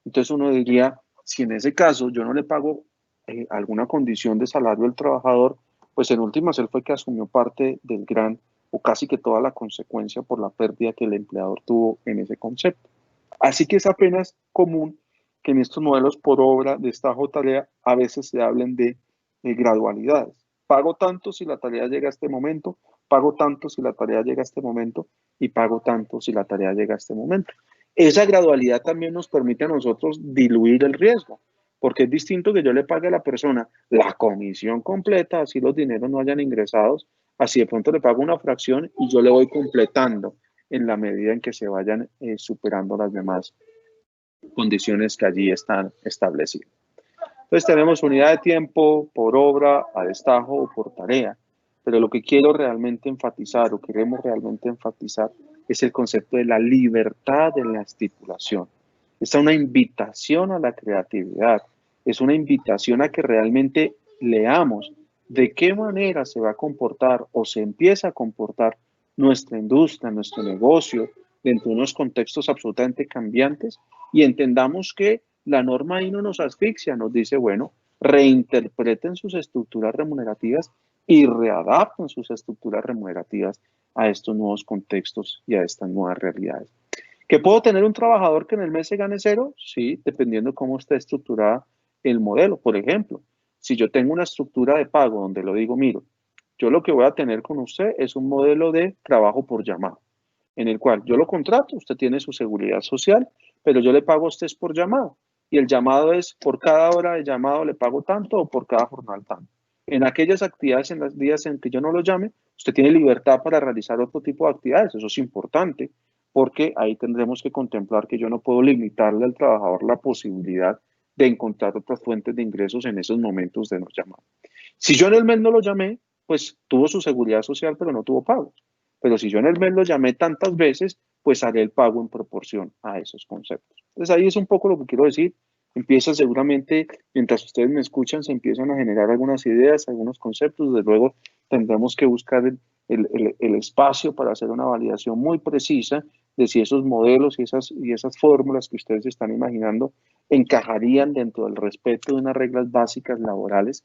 Entonces uno diría, si en ese caso yo no le pago alguna condición de salario al trabajador, pues en últimas él fue que asumió parte del gran o casi que toda la consecuencia por la pérdida que el empleador tuvo en ese concepto. Así que es apenas común que en estos modelos por obra de destajo o tarea a veces se hablen de gradualidades. Pago tanto si la tarea llega a este momento, pago tanto si la tarea llega a este momento y pago tanto si la tarea llega a este momento. Esa gradualidad también nos permite a nosotros diluir el riesgo, porque es distinto que yo le pague a la persona la comisión completa, así los dineros no hayan ingresados, así de pronto le pago una fracción y yo le voy completando en la medida en que se vayan superando las demás condiciones que allí están establecidas. Entonces tenemos unidad de tiempo por obra, a destajo o por tarea, pero lo que quiero realmente enfatizar o queremos realmente enfatizar es el concepto de la libertad en la estipulación. Es una invitación a la creatividad, es una invitación a que realmente leamos de qué manera se va a comportar o se empieza a comportar nuestra industria, nuestro negocio, dentro de unos contextos absolutamente cambiantes y entendamos que la norma ahí no nos asfixia, nos dice, bueno, reinterpreten sus estructuras remunerativas y readapten sus estructuras remunerativas a estos nuevos contextos y a estas nuevas realidades. ¿Que puedo tener un trabajador que en el mes se gane cero? Sí, dependiendo cómo esté estructurada el modelo. Por ejemplo, si yo tengo una estructura de pago donde lo digo, miro, yo lo que voy a tener con usted es un modelo de trabajo por llamado, en el cual yo lo contrato, usted tiene su seguridad social, pero yo le pago a usted por llamado. Y el llamado es por cada hora de llamado le pago tanto o por cada jornal tanto. En aquellas actividades, en los días en que yo no lo llame, usted tiene libertad para realizar otro tipo de actividades. Eso es importante, porque ahí tendremos que contemplar que yo no puedo limitarle al trabajador la posibilidad de encontrar otras fuentes de ingresos en esos momentos de no llamar. Si yo en el mes no lo llamé, pues tuvo su seguridad social, pero no tuvo pagos. Pero si yo en el mes lo llamé tantas veces, pues haré el pago en proporción a esos conceptos. Entonces ahí es un poco lo que quiero decir. Empieza seguramente, mientras ustedes me escuchan, se empiezan a generar algunas ideas, algunos conceptos. Desde luego tendremos que buscar el espacio para hacer una validación muy precisa de si esos modelos y esas fórmulas que ustedes están imaginando encajarían dentro del respeto de unas reglas básicas laborales,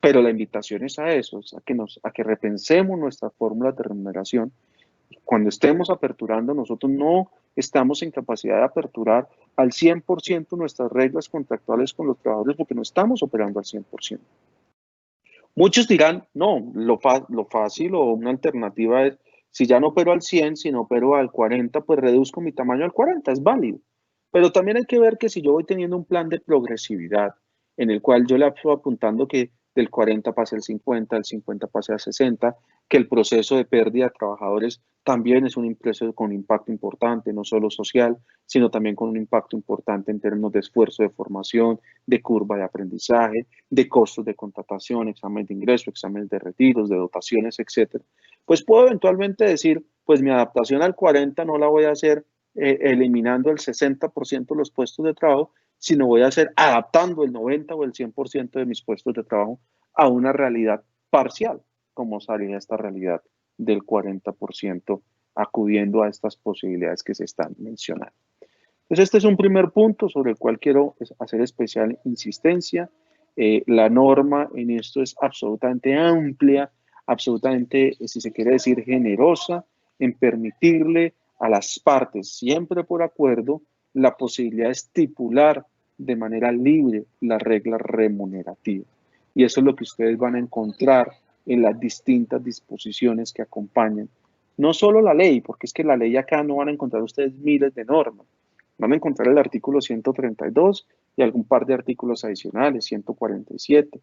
pero la invitación es a eso, es a que repensemos nuestras fórmulas de remuneración. Cuando estemos aperturando, nosotros no estamos en capacidad de aperturar al 100% nuestras reglas contractuales con los trabajadores porque no estamos operando al 100%. Muchos dirán, no, lo fácil o una alternativa es, si ya no opero al 100, si no opero al 40, pues reduzco mi tamaño al 40, es válido. Pero también hay que ver que si yo voy teniendo un plan de progresividad en el cual yo le estoy apuntando que del 40 pase al 50, del 50 pase al 60, que el proceso de pérdida de trabajadores también es un proceso con impacto importante, no solo social, sino también con un impacto importante en términos de esfuerzo de formación, de curva de aprendizaje, de costos de contratación, examen de ingreso, exámenes de retiros, de dotaciones, etcétera. Pues puedo eventualmente decir, pues mi adaptación al 40 no la voy a hacer eliminando el 60% de los puestos de trabajo, sino voy a hacer adaptando el 90 o el 100% de mis puestos de trabajo a una realidad parcial, como sería esta realidad del 40%, acudiendo a estas posibilidades que se están mencionando. Entonces, este es un primer punto sobre el cual quiero hacer especial insistencia. La norma en esto es absolutamente amplia, absolutamente, si se quiere decir, generosa en permitirle a las partes, siempre por acuerdo, la posibilidad de estipular de manera libre las reglas remunerativas. Y eso es lo que ustedes van a encontrar en las distintas disposiciones que acompañan. No solo la ley, porque es que la ley acá no van a encontrar ustedes miles de normas. Van a encontrar el artículo 132 y algún par de artículos adicionales, 147.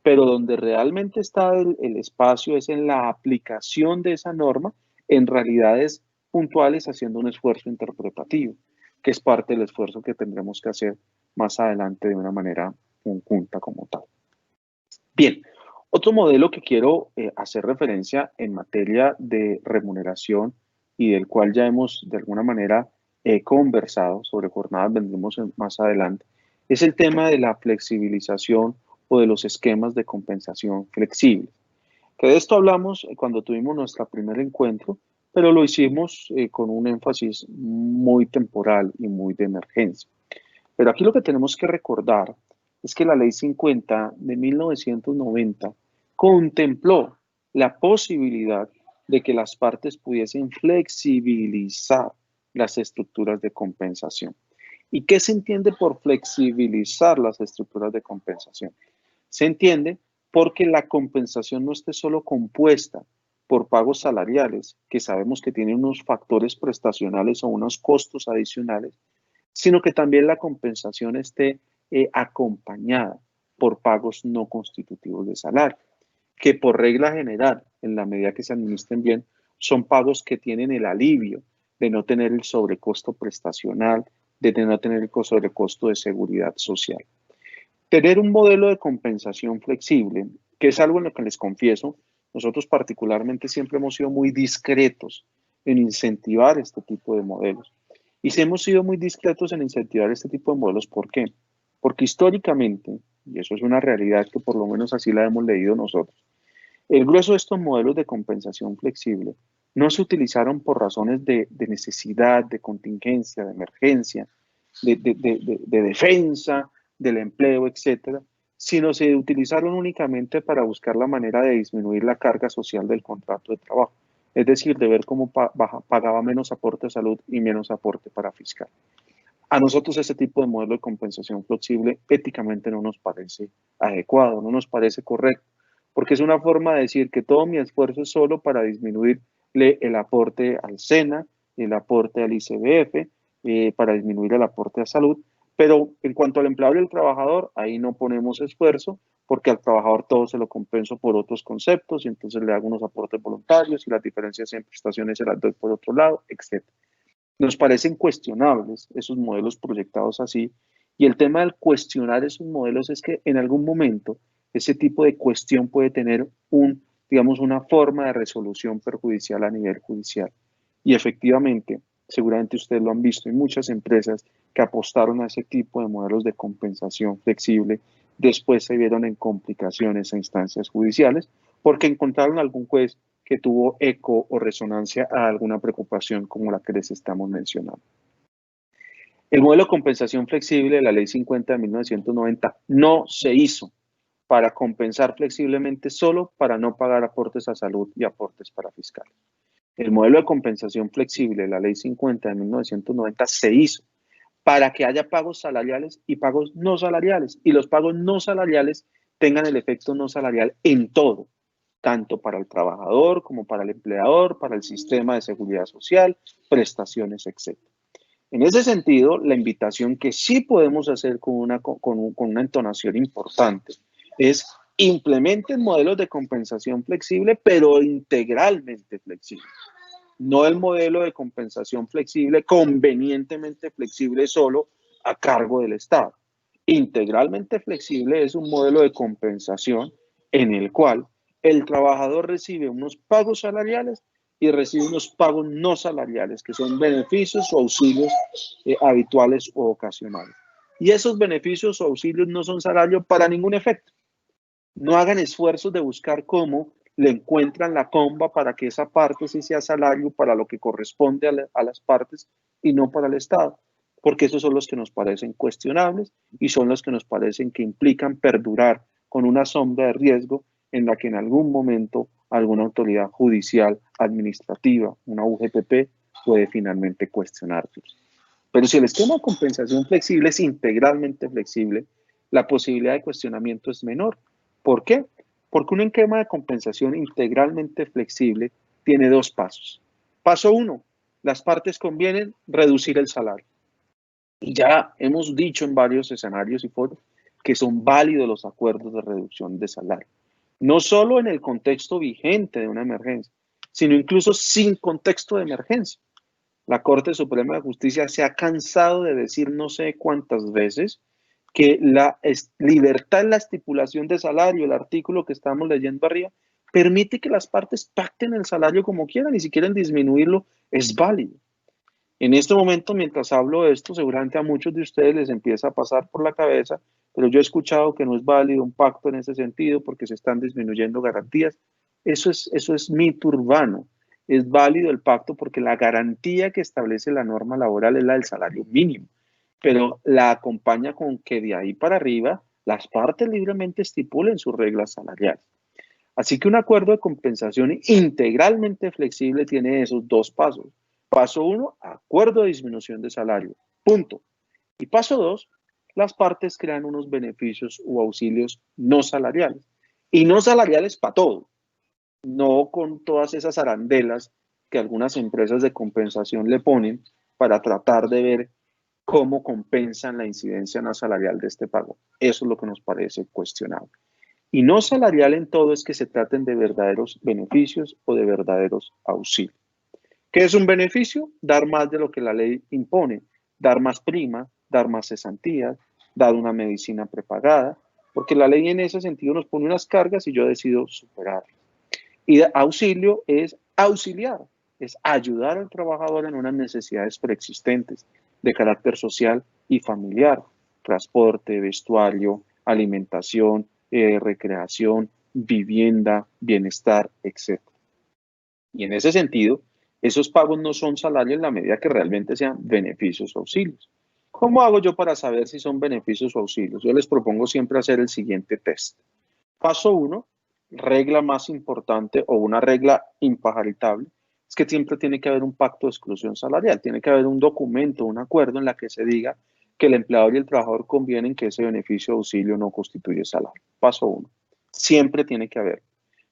Pero donde realmente está el espacio es en la aplicación de esa norma en realidades puntuales, haciendo un esfuerzo interpretativo, que es parte del esfuerzo que tendremos que hacer más adelante de una manera conjunta como tal. Bien, otro modelo que quiero hacer referencia en materia de remuneración y del cual ya hemos de alguna manera conversado sobre jornadas, vendremos más adelante, es el tema de la flexibilización o de los esquemas de compensación flexibles. Que de esto hablamos cuando tuvimos nuestro primer encuentro, pero lo hicimos con un énfasis muy temporal y muy de emergencia. Pero aquí lo que tenemos que recordar es que la Ley 50 de 1990 contempló la posibilidad de que las partes pudiesen flexibilizar las estructuras de compensación. ¿Y qué se entiende por flexibilizar las estructuras de compensación? Se entiende porque la compensación no esté solo compuesta por pagos salariales, que sabemos que tienen unos factores prestacionales o unos costos adicionales, sino que también la compensación esté acompañada por pagos no constitutivos de salario, que por regla general, en la medida que se administren bien, son pagos que tienen el alivio de no tener el sobrecosto prestacional, de no tener el sobrecosto de seguridad social. Tener un modelo de compensación flexible, que es algo en lo que les confieso, nosotros particularmente siempre hemos sido muy discretos en incentivar este tipo de modelos. Y si hemos sido muy discretos en incentivar este tipo de modelos, ¿por qué? Porque históricamente, y eso es una realidad que por lo menos así la hemos leído nosotros, el grueso de estos modelos de compensación flexible no se utilizaron por razones de necesidad, de contingencia, de emergencia, de defensa del empleo, etcétera, sino se utilizaron únicamente para buscar la manera de disminuir la carga social del contrato de trabajo, es decir, de ver cómo pagaba menos aporte a salud y menos aporte para fiscal. A nosotros ese tipo de modelo de compensación flexible éticamente no nos parece adecuado, no nos parece correcto, porque es una forma de decir que todo mi esfuerzo es solo para disminuirle el aporte al SENA, el aporte al ICBF, para disminuir el aporte a salud, pero en cuanto al empleador y el trabajador, ahí no ponemos esfuerzo porque al trabajador todo se lo compenso por otros conceptos y entonces le hago unos aportes voluntarios y las diferencias en prestaciones se las doy por otro lado, etc. Nos parecen cuestionables esos modelos proyectados así, y el tema del cuestionar esos modelos es que en algún momento ese tipo de cuestión puede tener digamos, una forma de resolución perjudicial a nivel judicial. Y efectivamente, seguramente ustedes lo han visto, hay muchas empresas que apostaron a ese tipo de modelos de compensación flexible, después se vieron en complicaciones a instancias judiciales porque encontraron algún juez que tuvo eco o resonancia a alguna preocupación como la que les estamos mencionando. El modelo de compensación flexible de la Ley 50 de 1990 no se hizo para compensar flexiblemente solo para no pagar aportes a salud y aportes para fiscales. El modelo de compensación flexible de la Ley 50 de 1990 se hizo para que haya pagos salariales y pagos no salariales, y los pagos no salariales tengan el efecto no salarial en todo, tanto para el trabajador como para el empleador, para el sistema de seguridad social, prestaciones, etc. En ese sentido, la invitación que sí podemos hacer con una entonación importante es implementen modelos de compensación flexible, pero integralmente flexible. No el modelo de compensación flexible, convenientemente flexible solo a cargo del Estado. Integralmente flexible es un modelo de compensación en el cual el trabajador recibe unos pagos salariales y recibe unos pagos no salariales, que son beneficios o auxilios habituales o ocasionales. Y esos beneficios o auxilios no son salario para ningún efecto. No hagan esfuerzos de buscar cómo le encuentran la comba para que esa parte sí sea salario para lo que corresponde a las partes y no para el Estado, porque esos son los que nos parecen cuestionables y son los que nos parecen que implican perdurar con una sombra de riesgo en la que en algún momento alguna autoridad judicial, administrativa, una UGPP, puede finalmente cuestionarlos. Pero si el esquema de compensación flexible es integralmente flexible, la posibilidad de cuestionamiento es menor. ¿Por qué? Porque un esquema de compensación integralmente flexible tiene dos pasos. Paso 1, las partes convienen reducir el salario. Y ya hemos dicho en varios escenarios y foros que son válidos los acuerdos de reducción de salario. No solo en el contexto vigente de una emergencia, sino incluso sin contexto de emergencia. La Corte Suprema de Justicia se ha cansado de decir no sé cuántas veces que la libertad en la estipulación de salario, el artículo que estamos leyendo arriba, permite que las partes pacten el salario como quieran y si quieren disminuirlo, es válido. En este momento, mientras hablo de esto, seguramente a muchos de ustedes les empieza a pasar por la cabeza, pero yo he escuchado que no es válido un pacto en ese sentido porque se están disminuyendo garantías. Eso es mito urbano. Es válido el pacto porque la garantía que establece la norma laboral es la del salario mínimo, pero la acompaña con que de ahí para arriba las partes libremente estipulen sus reglas salariales. Así que un acuerdo de compensación integralmente flexible tiene esos dos pasos. Paso 1, acuerdo de disminución de salario. Punto. Y paso 2, las partes crean unos beneficios o auxilios no salariales. Y no salariales para todo. No con todas esas arandelas que algunas empresas de compensación le ponen para tratar de ver cómo compensan la incidencia no salarial de este pago. Eso es lo que nos parece cuestionable. Y no salarial en todo es que se traten de verdaderos beneficios o de verdaderos auxilios. ¿Qué es un beneficio? Dar más de lo que la ley impone, dar más prima, dar más cesantías, dar una medicina prepagada, porque la ley en ese sentido nos pone unas cargas y yo decido superarlas. Y auxilio es auxiliar, es ayudar al trabajador en unas necesidades preexistentes de carácter social y familiar, transporte, vestuario, alimentación, recreación, vivienda, bienestar, etc. Y en ese sentido, esos pagos no son salarios en la medida que realmente sean beneficios o auxilios. ¿Cómo hago yo para saber si son beneficios o auxilios? Yo les propongo siempre hacer el siguiente test. Paso 1, regla más importante o una regla impajaritable, es que siempre tiene que haber un pacto de exclusión salarial, tiene que haber un documento, un acuerdo en la que se diga que el empleador y el trabajador convienen que ese beneficio o auxilio no constituye salario. Paso 1, siempre tiene que haber.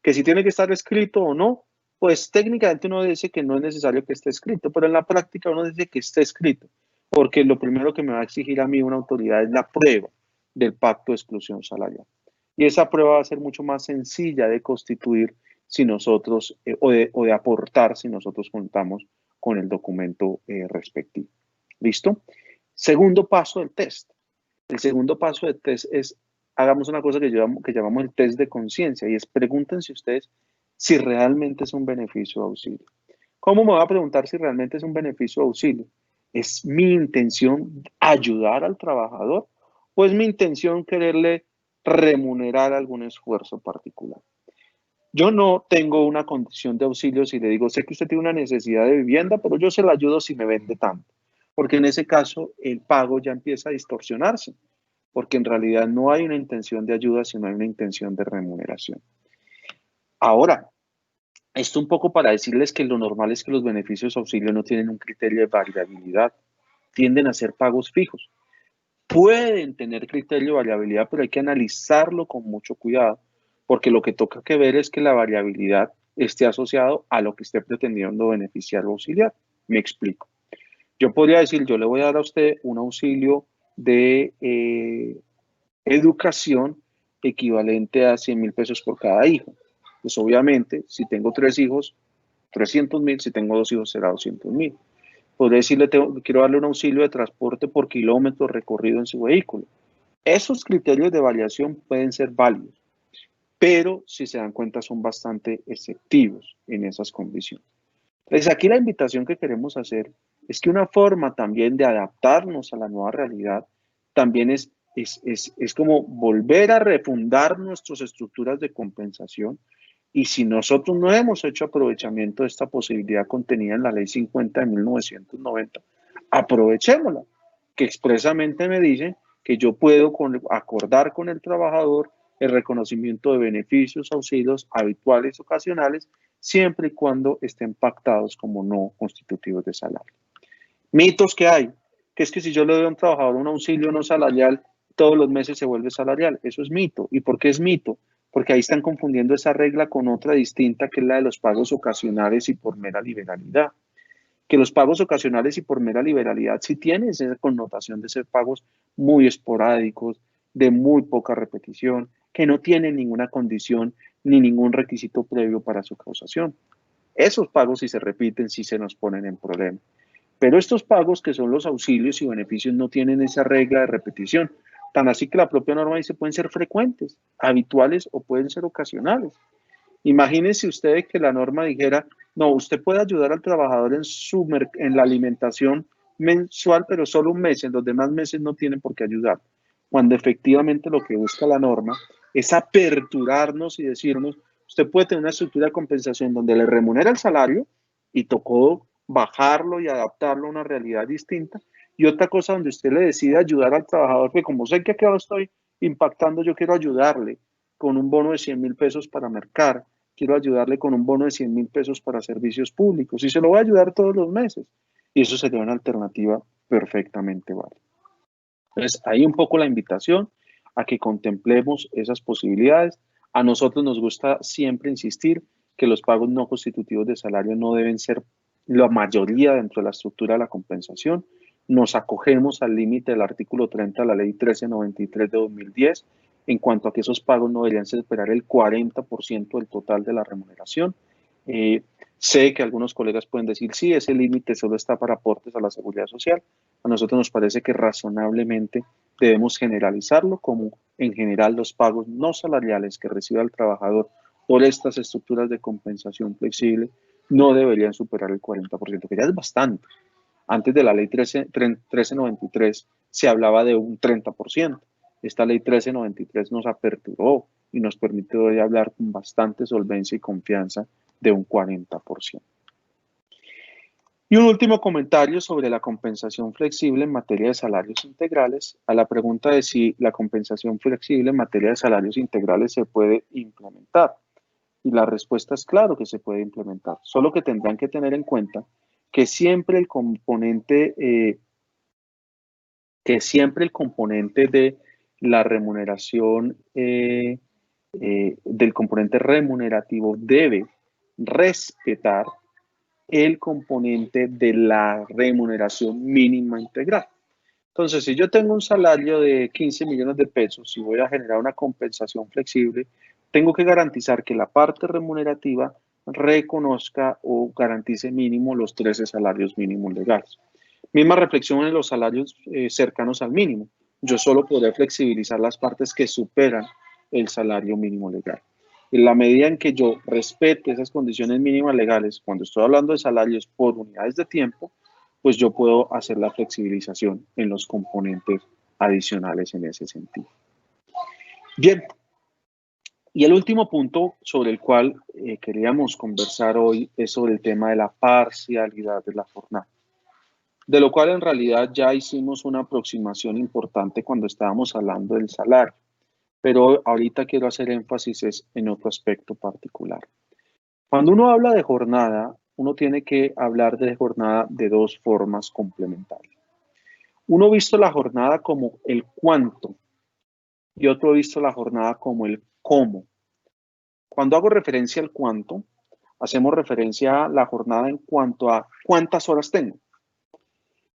Que si tiene que estar escrito o no, pues técnicamente uno dice que no es necesario que esté escrito, pero en la práctica uno dice que esté escrito, porque lo primero que me va a exigir a mí una autoridad es la prueba del pacto de exclusión salarial. Y esa prueba va a ser mucho más sencilla de constituir si nosotros, o de aportar si nosotros contamos con el documento respectivo. ¿Listo? Segundo paso del test. El segundo paso del test es, hagamos una cosa que llamamos el test de conciencia, y es pregúntense ustedes si realmente es un beneficio de auxilio. ¿Cómo me voy a preguntar si realmente es un beneficio de auxilio? ¿Es mi intención ayudar al trabajador o es mi intención quererle remunerar algún esfuerzo particular? Yo no tengo una condición de auxilio si le digo, sé que usted tiene una necesidad de vivienda, pero yo se la ayudo si me vende tanto. Porque en ese caso el pago ya empieza a distorsionarse, porque en realidad no hay una intención de ayuda, sino hay una intención de remuneración. Ahora, esto un poco para decirles que lo normal es que los beneficios de auxilio no tienen un criterio de variabilidad, tienden a ser pagos fijos. Pueden tener criterio de variabilidad, pero hay que analizarlo con mucho cuidado, porque lo que toca que ver es que la variabilidad esté asociado a lo que esté pretendiendo beneficiar o auxiliar. Me explico. Yo podría decir, yo le voy a dar a usted un auxilio de educación equivalente a 100.000 pesos por cada hijo. Pues obviamente, si tengo 3 hijos, 300.000, si tengo 2 hijos será 200.000. Podría decirle, quiero darle un auxilio de transporte por kilómetro recorrido en su vehículo. Esos criterios de variación pueden ser válidos, pero si se dan cuenta son bastante exceptivos en esas condiciones. Entonces aquí la invitación que queremos hacer es que una forma también de adaptarnos a la nueva realidad también es como volver a refundar nuestras estructuras de compensación, y si nosotros no hemos hecho aprovechamiento de esta posibilidad contenida en la Ley 50 de 1990, aprovechémosla, que expresamente me dice que yo puedo acordar con el trabajador el reconocimiento de beneficios, auxilios habituales, ocasionales, siempre y cuando estén pactados como no constitutivos de salario. Mitos que hay, que es que si yo le doy a un trabajador un auxilio no salarial, todos los meses se vuelve salarial. Eso es mito. ¿Y por qué es mito? Porque ahí están confundiendo esa regla con otra distinta, que es la de los pagos ocasionales y por mera liberalidad. Que los pagos ocasionales y por mera liberalidad sí tienen esa connotación de ser pagos muy esporádicos, de muy poca repetición, que no tienen ninguna condición ni ningún requisito previo para su causación. Esos pagos, si se repiten, sí se nos ponen en problema. Pero estos pagos, que son los auxilios y beneficios, no tienen esa regla de repetición. Tan así que la propia norma dice pueden ser frecuentes, habituales o pueden ser ocasionales. Imagínense ustedes que la norma dijera, no, usted puede ayudar al trabajador en la alimentación mensual, pero solo un mes, en los demás meses no tienen por qué ayudar. Cuando efectivamente lo que busca la norma es aperturarnos y decirnos, usted puede tener una estructura de compensación donde le remunera el salario y tocó bajarlo y adaptarlo a una realidad distinta, y otra cosa donde usted le decide ayudar al trabajador, que como sé que aquí ahora estoy impactando, yo quiero ayudarle con un bono de 100.000 pesos para mercar, quiero ayudarle con un bono de 100.000 pesos para servicios públicos, y se lo voy a ayudar todos los meses. Y eso sería una alternativa perfectamente válida. Entonces, ahí un poco la invitación a que contemplemos esas posibilidades. A nosotros nos gusta siempre insistir que los pagos no constitutivos de salario no deben ser la mayoría dentro de la estructura de la compensación. Nos acogemos al límite del artículo 30 de la Ley 1393 de 2010 en cuanto a que esos pagos no deberían superar el 40% del total de la remuneración. Sé que algunos colegas pueden decir, sí, ese límite solo está para aportes a la seguridad social. A nosotros nos parece que razonablemente debemos generalizarlo, como en general los pagos no salariales que recibe el trabajador por estas estructuras de compensación flexible no deberían superar el 40%, que ya es bastante. Antes de la ley 1393 se hablaba de un 30%. Esta ley 1393 nos aperturó y nos permite hoy hablar con bastante solvencia y confianza de un 40%. Y un último comentario sobre la compensación flexible en materia de salarios integrales. A la pregunta de si la compensación flexible en materia de salarios integrales se puede implementar. Y la respuesta es claro que se puede implementar, solo que tendrán que tener en cuenta que siempre el componente, de la remuneración, del componente remunerativo debe respetar el componente de la remuneración mínima integral. Entonces, si yo tengo un salario de 15 millones de pesos y voy a generar una compensación flexible, tengo que garantizar que la parte remunerativa reconozca o garantice mínimo los 13 salarios mínimos legales. Misma reflexión en los salarios cercanos al mínimo. Yo solo podré flexibilizar las partes que superan el salario mínimo legal. En la medida en que yo respete esas condiciones mínimas legales, cuando estoy hablando de salarios por unidades de tiempo, pues yo puedo hacer la flexibilización en los componentes adicionales en ese sentido. Bien, y el último punto sobre el cual queríamos conversar hoy es sobre el tema de la parcialidad de la jornada, de lo cual en realidad ya hicimos una aproximación importante cuando estábamos hablando del salario, pero ahorita quiero hacer énfasis en otro aspecto particular. Cuando uno habla de jornada, uno tiene que hablar de jornada de dos formas complementarias. Uno ha visto la jornada como el cuánto y otro ha visto la jornada como el cómo. Cuando hago referencia al cuánto, hacemos referencia a la jornada en cuanto a cuántas horas tengo.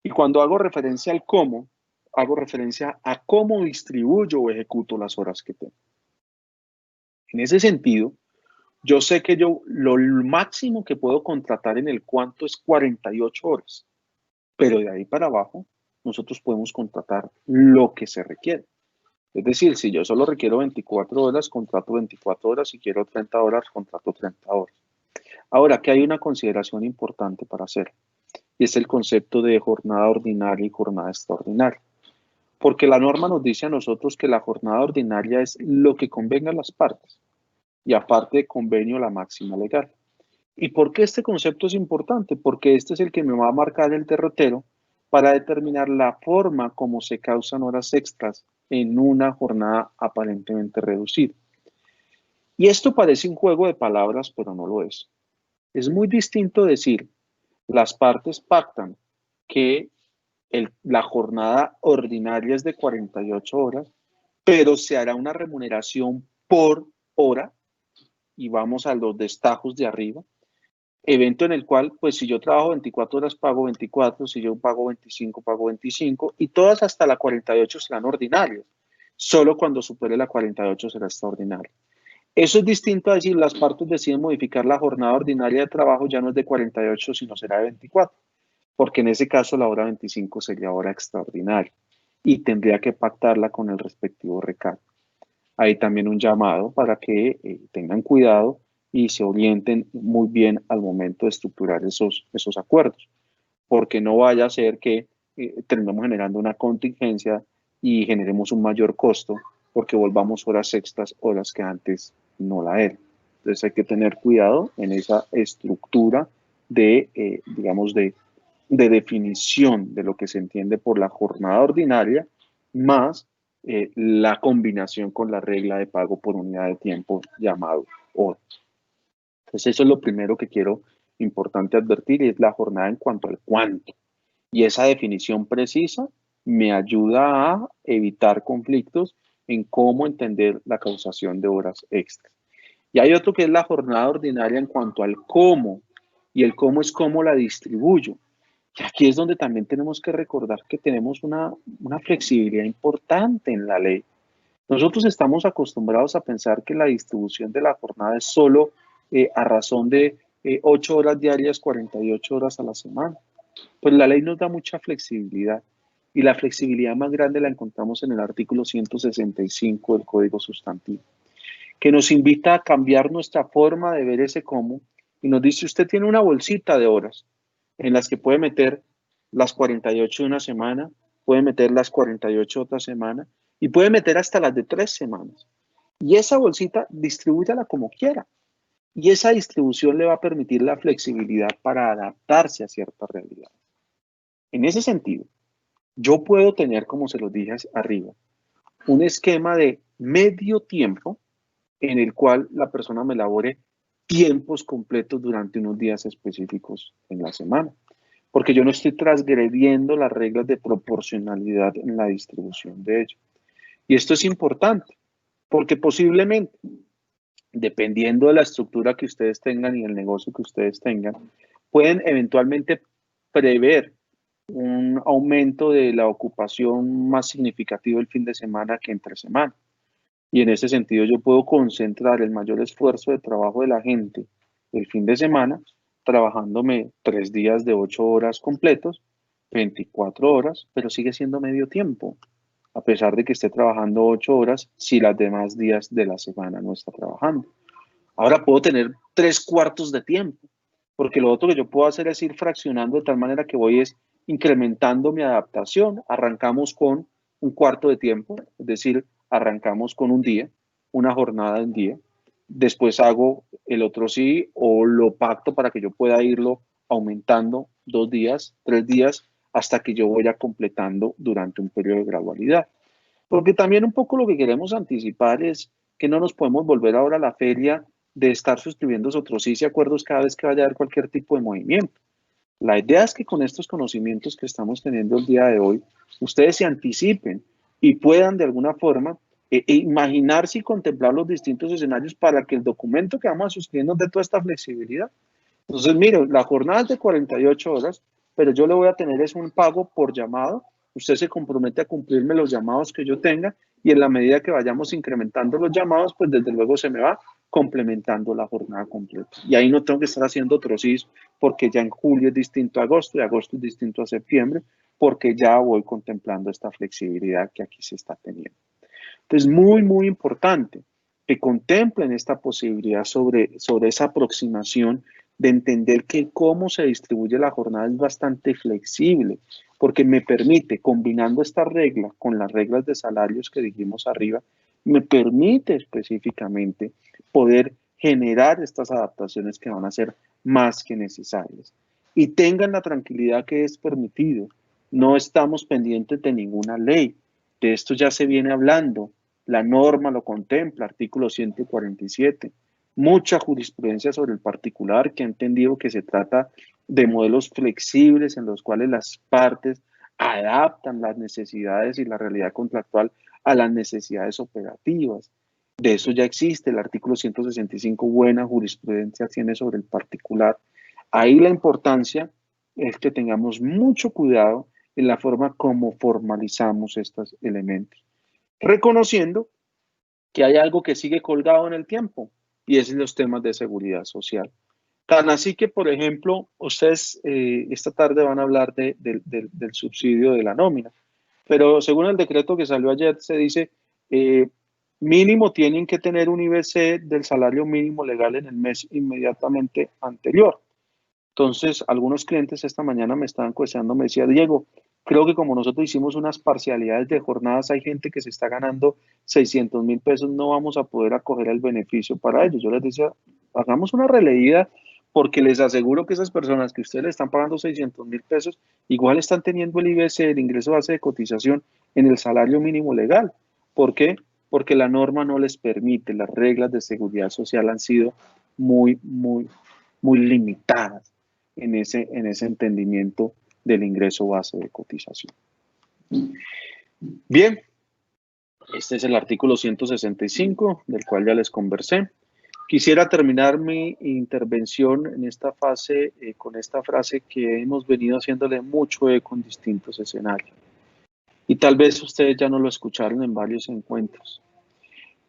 Y cuando hago referencia al cómo, hago referencia a cómo distribuyo o ejecuto las horas que tengo. En ese sentido, yo sé que yo lo máximo que puedo contratar en el cuánto es 48 horas, pero de ahí para abajo nosotros podemos contratar lo que se requiere. Es decir, si yo solo requiero 24 horas, contrato 24 horas, si quiero 30 horas, contrato 30 horas. Ahora, que hay una consideración importante para hacer, y es el concepto de jornada ordinaria y jornada extraordinaria. Porque la norma nos dice a nosotros que la jornada ordinaria es lo que convenga a las partes, y aparte de convenio, la máxima legal. ¿Y por qué este concepto es importante? Porque este es el que me va a marcar el derrotero para determinar la forma como se causan horas extras en una jornada aparentemente reducida. Y esto parece un juego de palabras, pero no lo es. Es muy distinto decir, las partes pactan que la jornada ordinaria es de 48 horas, pero se hará una remuneración por hora, y vamos a los destajos de arriba, evento en el cual, pues si yo trabajo 24 horas, pago 24, si yo pago 25, pago 25, y todas hasta la 48 serán ordinarias. Solo cuando supere la 48 será extraordinaria. Eso es distinto a decir, las partes deciden modificar la jornada ordinaria de trabajo, ya no es de 48, sino será de 24, porque en ese caso la hora 25 sería hora extraordinaria y tendría que pactarla con el respectivo recargo. Hay también un llamado para que tengan cuidado y se orienten muy bien al momento de estructurar esos acuerdos, porque no vaya a ser que terminemos generando una contingencia y generemos un mayor costo porque volvamos horas extras, horas que antes no la eran. Entonces hay que tener cuidado en esa estructura de, digamos, de definición de lo que se entiende por la jornada ordinaria, más la combinación con la regla de pago por unidad de tiempo llamado hora. Entonces eso es lo primero que quiero importante advertir, y es la jornada en cuanto al cuánto. Y esa definición precisa me ayuda a evitar conflictos en cómo entender la causación de horas extras. Y hay otro que es la jornada ordinaria en cuanto al cómo, y el cómo es cómo la distribuyo. Y aquí es donde también tenemos que recordar que tenemos una flexibilidad importante en la ley. Nosotros estamos acostumbrados a pensar que la distribución de la jornada es solo a razón de 8 horas diarias, 48 horas a la semana. Pues la ley nos da mucha flexibilidad, y la flexibilidad más grande la encontramos en el artículo 165 del Código Sustantivo, que nos invita a cambiar nuestra forma de ver ese cómo, y nos dice, usted tiene una bolsita de horas en las que puede meter las 48 de una semana, puede meter las 48 otra semana, y puede meter hasta las de 3 semanas. Y esa bolsita, distribúyala como quiera. Y esa distribución le va a permitir la flexibilidad para adaptarse a ciertas realidades. En ese sentido, yo puedo tener, como se los dije arriba, un esquema de medio tiempo en el cual la persona me labore tiempos completos durante unos días específicos en la semana, porque yo no estoy transgrediendo las reglas de proporcionalidad en la distribución de ello. Y esto es importante, porque posiblemente, dependiendo de la estructura que ustedes tengan y el negocio que ustedes tengan, pueden eventualmente prever un aumento de la ocupación más significativo el fin de semana que entre semana. Y en ese sentido yo puedo concentrar el mayor esfuerzo de trabajo de la gente el fin de semana, trabajándome 3 días de 8 horas completos, 24 horas, pero sigue siendo medio tiempo, a pesar de que esté trabajando 8 horas, si las demás días de la semana no está trabajando. Ahora puedo tener 3 cuartos de tiempo, porque lo otro que yo puedo hacer es ir fraccionando de tal manera que voy es incrementando mi adaptación. Arrancamos con un cuarto de tiempo, es decir, arrancamos con un día, una jornada de un día. Después hago el otro sí o lo pacto para que yo pueda irlo aumentando 2 días, 3 días, hasta que yo vaya completando durante un periodo de gradualidad. Porque también un poco lo que queremos anticipar es que no nos podemos volver ahora a la feria de estar suscribiendo otros sí y acuerdos cada vez que vaya a haber cualquier tipo de movimiento. La idea es que con estos conocimientos que estamos teniendo el día de hoy, ustedes se anticipen y puedan de alguna forma imaginarse y contemplar los distintos escenarios para que el documento que vamos a suscribir nos dé toda esta flexibilidad. Entonces, mire, la jornada es de 48 horas, pero yo le voy a tener es un pago por llamado. Usted se compromete a cumplirme los llamados que yo tenga y en la medida que vayamos incrementando los llamados, pues desde luego se me va complementando la jornada completa. Y ahí no tengo que estar haciendo otro CIS porque ya en julio es distinto a agosto y agosto es distinto a septiembre, porque ya voy contemplando esta flexibilidad que aquí se está teniendo. Entonces, muy, muy importante que contemplen esta posibilidad sobre esa aproximación de entender que cómo se distribuye la jornada es bastante flexible, porque me permite, combinando esta regla con las reglas de salarios que dijimos arriba, me permite específicamente poder generar estas adaptaciones que van a ser más que necesarias. Y tengan la tranquilidad que es permitido. No estamos pendientes de ninguna ley. De esto ya se viene hablando. La norma lo contempla, artículo 147. Mucha jurisprudencia sobre el particular que ha entendido que se trata de modelos flexibles en los cuales las partes adaptan las necesidades y la realidad contractual a las necesidades operativas. De eso ya existe el artículo 165, buena jurisprudencia tiene sobre el particular. Ahí la importancia es que tengamos mucho cuidado en la forma como formalizamos estos elementos, reconociendo que hay algo que sigue colgado en el tiempo y es los temas de seguridad social. Tan así que, por ejemplo, ustedes esta tarde van a hablar del subsidio de la nómina, pero según el decreto que salió ayer se dice eh, mínimo tienen que tener un IBC del salario mínimo legal en el mes inmediatamente anterior. Entonces, algunos clientes esta mañana me estaban cuestionando, me decía, Diego, creo que como nosotros hicimos unas parcialidades de jornadas, hay gente que se está ganando 600.000 pesos, no vamos a poder acoger el beneficio para ellos. Yo les decía, hagamos una releída porque les aseguro que esas personas que ustedes le están pagando 600.000 pesos, igual están teniendo el IBC, el ingreso base de cotización, en el salario mínimo legal. ¿Por qué? Porque la norma no les permite, las reglas de seguridad social han sido muy, muy, muy limitadas en ese entendimiento del ingreso base de cotización. Bien, este es el artículo 165, del cual ya les conversé. Quisiera terminar mi intervención en esta fase con esta frase que hemos venido haciéndole mucho eco en distintos escenarios. Y tal vez ustedes ya no lo escucharon en varios encuentros.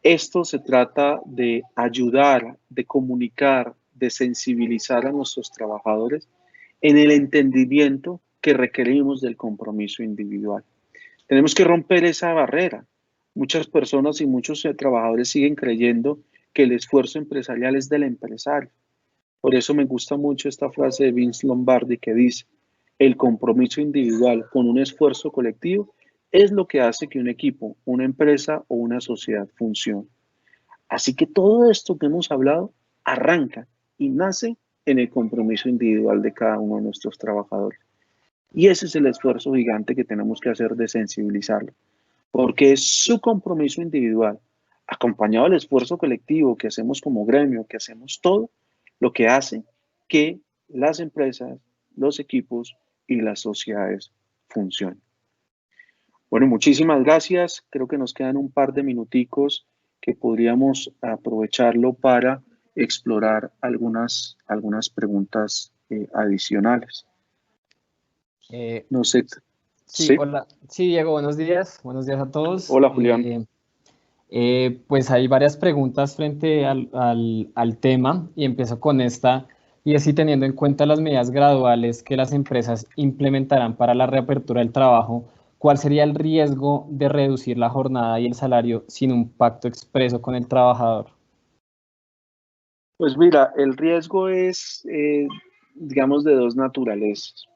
Esto se trata de ayudar, de comunicar, de sensibilizar a nuestros trabajadores en el entendimiento que requerimos del compromiso individual. Tenemos que romper esa barrera. Muchas personas y muchos trabajadores siguen creyendo que el esfuerzo empresarial es del empresario. Por eso me gusta mucho esta frase de Vince Lombardi que dice, el compromiso individual con un esfuerzo colectivo es lo que hace que un equipo, una empresa o una sociedad funcione. Así que todo esto que hemos hablado arranca y nace en el compromiso individual de cada uno de nuestros trabajadores. Y ese es el esfuerzo gigante que tenemos que hacer de sensibilizarlo, porque es su compromiso individual, acompañado del esfuerzo colectivo que hacemos como gremio, que hacemos todo, lo que hace que las empresas, los equipos y las sociedades funcionen. Bueno, muchísimas gracias. Creo que nos quedan un par de minuticos que podríamos aprovecharlo para explorar algunas preguntas adicionales. No sé. Sí, Sí. hola. Sí, Diego, buenos días. Buenos días a todos. Hola, Julián. Pues hay varias preguntas frente al tema y empiezo con esta. Y es si teniendo en cuenta las medidas graduales que las empresas implementarán para la reapertura del trabajo, ¿cuál sería el riesgo de reducir la jornada y el salario sin un pacto expreso con el trabajador? Pues mira, el riesgo es, digamos, de dos naturalezas.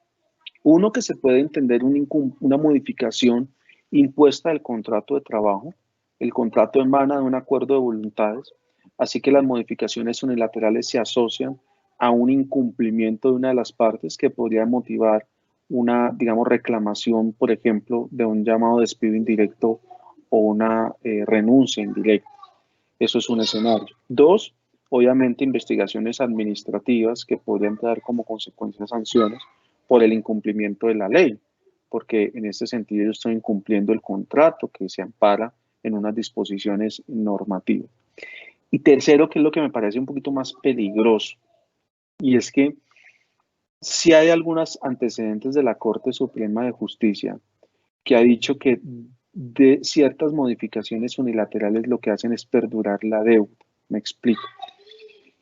Uno, que se puede entender una modificación impuesta del contrato de trabajo. El contrato emana de un acuerdo de voluntades, así que las modificaciones unilaterales se asocian a un incumplimiento de una de las partes que podría motivar una, digamos, reclamación, por ejemplo, de un llamado despido indirecto o una renuncia indirecta. Eso es un escenario. Dos, obviamente investigaciones administrativas que podrían dar como consecuencia sanciones por el incumplimiento de la ley, porque en este sentido yo estoy incumpliendo el contrato que se ampara en unas disposiciones normativas. Y tercero, que es lo que me parece un poquito más peligroso, y es que si hay algunos antecedentes de la Corte Suprema de Justicia que ha dicho que de ciertas modificaciones unilaterales lo que hacen es perdurar la deuda. Me explico.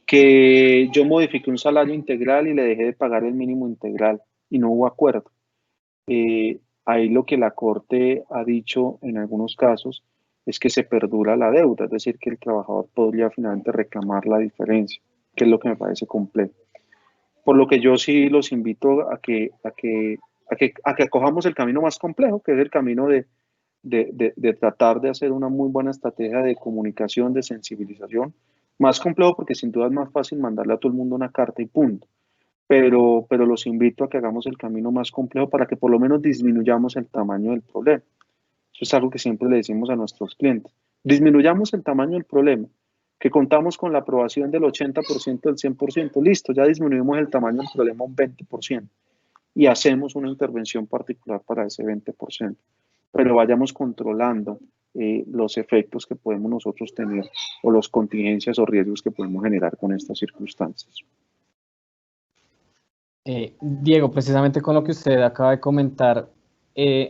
Que yo modifique un salario integral y le dejé de pagar el mínimo integral y no hubo acuerdo. Ahí lo que la Corte ha dicho en algunos casos es que se perdura la deuda, es decir, que el trabajador podría finalmente reclamar la diferencia, que es lo que me parece complejo. Por lo que yo sí los invito a que acojamos el camino más complejo, que es el camino de tratar de hacer una muy buena estrategia de comunicación, de sensibilización. Más complejo porque sin duda es más fácil mandarle a todo el mundo una carta y punto. Pero los invito a que hagamos el camino más complejo para que por lo menos disminuyamos el tamaño del problema. Eso es algo que siempre le decimos a nuestros clientes. Disminuyamos el tamaño del problema, que contamos con la aprobación del 80%, del 100%. Listo, ya disminuimos el tamaño del problema un 20% y hacemos una intervención particular para ese 20%. Pero vayamos controlando los efectos que podemos nosotros tener o las contingencias o riesgos que podemos generar con estas circunstancias. Diego, precisamente con lo que usted acaba de comentar,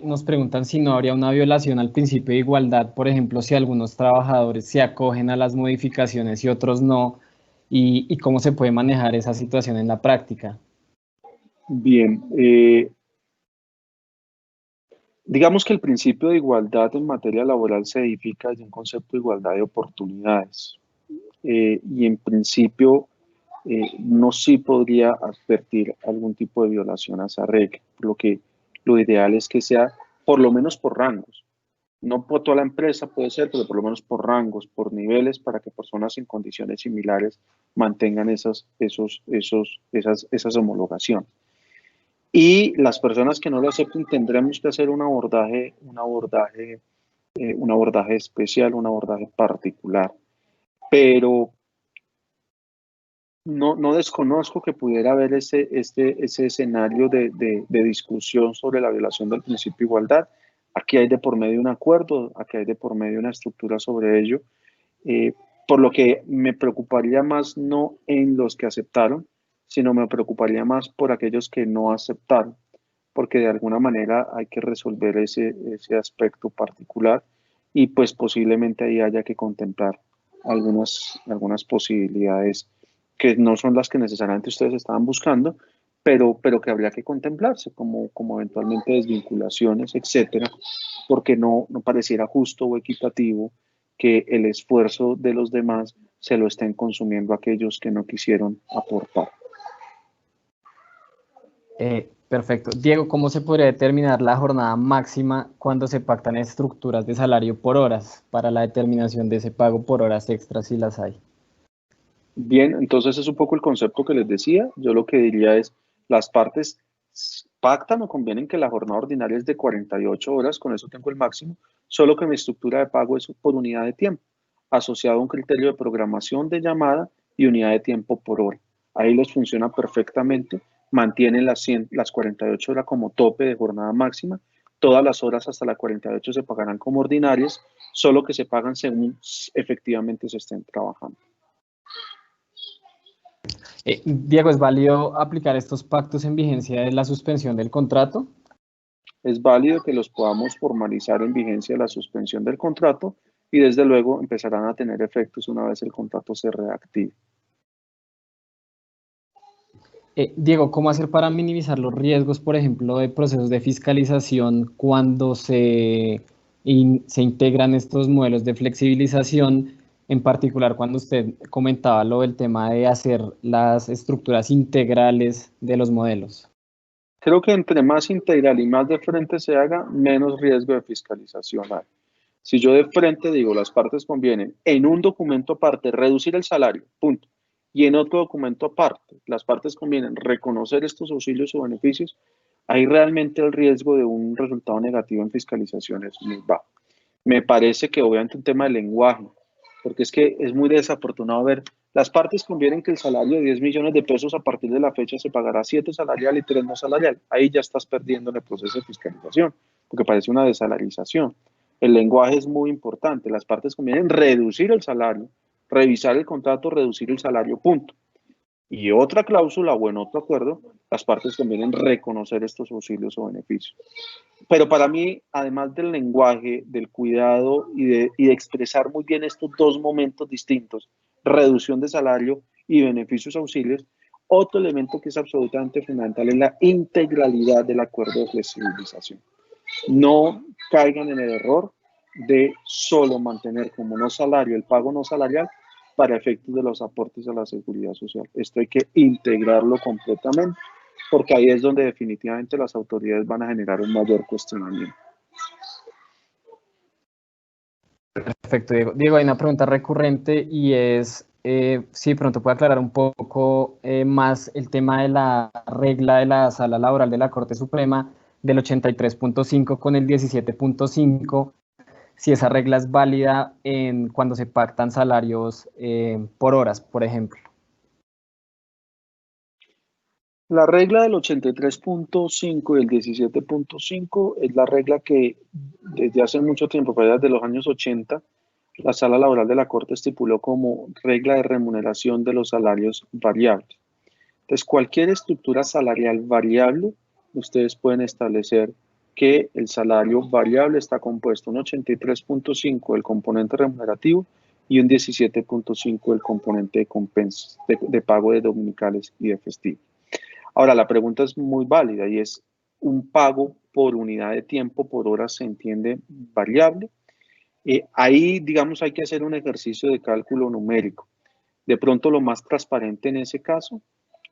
nos preguntan si no habría una violación al principio de igualdad, por ejemplo, si algunos trabajadores se acogen a las modificaciones y otros no, y cómo se puede manejar esa situación en la práctica. Bien, digamos que el principio de igualdad en materia laboral se edifica desde un concepto de igualdad de oportunidades. Y en principio no sí podría advertir algún tipo de violación a esa regla, por lo que lo ideal es que sea por lo menos por rangos. No por toda la empresa puede ser, pero por lo menos por rangos, por niveles, para que personas en condiciones similares mantengan esas homologaciones. Y las personas que no lo acepten tendremos que hacer un abordaje especial, un abordaje particular. Pero no desconozco que pudiera haber ese escenario de discusión sobre la violación del principio de igualdad. Aquí hay de por medio un acuerdo, aquí hay de por medio una estructura sobre ello, eh, por lo que me preocuparía más no en los que aceptaron, sino me preocuparía más por aquellos que no aceptaron, porque de alguna manera hay que resolver ese aspecto particular y pues posiblemente ahí haya que contemplar algunas posibilidades que no son las que necesariamente ustedes estaban buscando, pero que habría que contemplarse, como eventualmente desvinculaciones, etcétera, porque no pareciera justo o equitativo que el esfuerzo de los demás se lo estén consumiendo aquellos que no quisieron aportar. Perfecto. Diego, ¿cómo se podría determinar la jornada máxima cuando se pactan estructuras de salario por horas para la determinación de ese pago por horas extras si las hay? Bien, entonces es un poco el concepto que les decía. Yo lo que diría es, las partes pactan o convienen que la jornada ordinaria es de 48 horas, con eso tengo el máximo, solo que mi estructura de pago es por unidad de tiempo, asociado a un criterio de programación de llamada y unidad de tiempo por hora. Ahí les funciona perfectamente, mantienen las 48 horas como tope de jornada máxima, todas las horas hasta las 48 se pagarán como ordinarias, solo que se pagan según efectivamente se estén trabajando. Diego, ¿es válido aplicar estos pactos en vigencia de la suspensión del contrato? Es válido que los podamos formalizar en vigencia de la suspensión del contrato y desde luego empezarán a tener efectos una vez el contrato se reactive. Diego, ¿cómo hacer para minimizar los riesgos, por ejemplo, de procesos de fiscalización cuando se integran estos modelos de flexibilización, en particular cuando usted comentaba lo del tema de hacer las estructuras integrales de los modelos? Creo que entre más integral y más de frente se haga, menos riesgo de fiscalización hay. Si yo de frente digo, las partes convienen en un documento aparte reducir el salario, punto, y en otro documento aparte, las partes convienen reconocer estos auxilios o beneficios, ahí realmente el riesgo de un resultado negativo en fiscalización es muy bajo. Me parece que obviamente un tema de lenguaje, porque es que es muy desafortunado ver, las partes convienen que el salario de 10 millones de pesos a partir de la fecha se pagará 7 salarial y 3 no salarial. Ahí ya estás perdiendo en el proceso de fiscalización, porque parece una desalarización. El lenguaje es muy importante, las partes convienen reducir el salario, revisar el contrato, reducir el salario, punto. Y otra cláusula o en otro acuerdo, las partes convienen reconocer estos auxilios o beneficios. Pero para mí, además del lenguaje, del cuidado y de expresar muy bien estos dos momentos distintos, reducción de salario y beneficios auxilios, otro elemento que es absolutamente fundamental es la integralidad del acuerdo de flexibilización. No caigan en el error de solo mantener como no salario el pago no salarial para efectos de los aportes a la seguridad social. Esto hay que integrarlo completamente porque ahí es donde definitivamente las autoridades van a generar un mayor cuestionamiento. Perfecto, Diego. Diego, hay una pregunta recurrente y es si pronto puede aclarar un poco más el tema de la regla de la Sala Laboral de la Corte Suprema del 83.5 con el 17.5, si esa regla es válida cuando se pactan salarios por horas, por ejemplo. La regla del 83.5 y el 17.5 es la regla que desde hace mucho tiempo, desde los años 80, la Sala Laboral de la Corte estipuló como regla de remuneración de los salarios variables. Entonces, cualquier estructura salarial variable, ustedes pueden establecer que el salario variable está compuesto un 83.5 del componente remunerativo y un 17.5 del componente de pago de dominicales y de festivos. Ahora, la pregunta es muy válida y es, ¿un pago por unidad de tiempo, por hora, se entiende variable? Ahí, digamos, hay que hacer un ejercicio de cálculo numérico. De pronto, lo más transparente en ese caso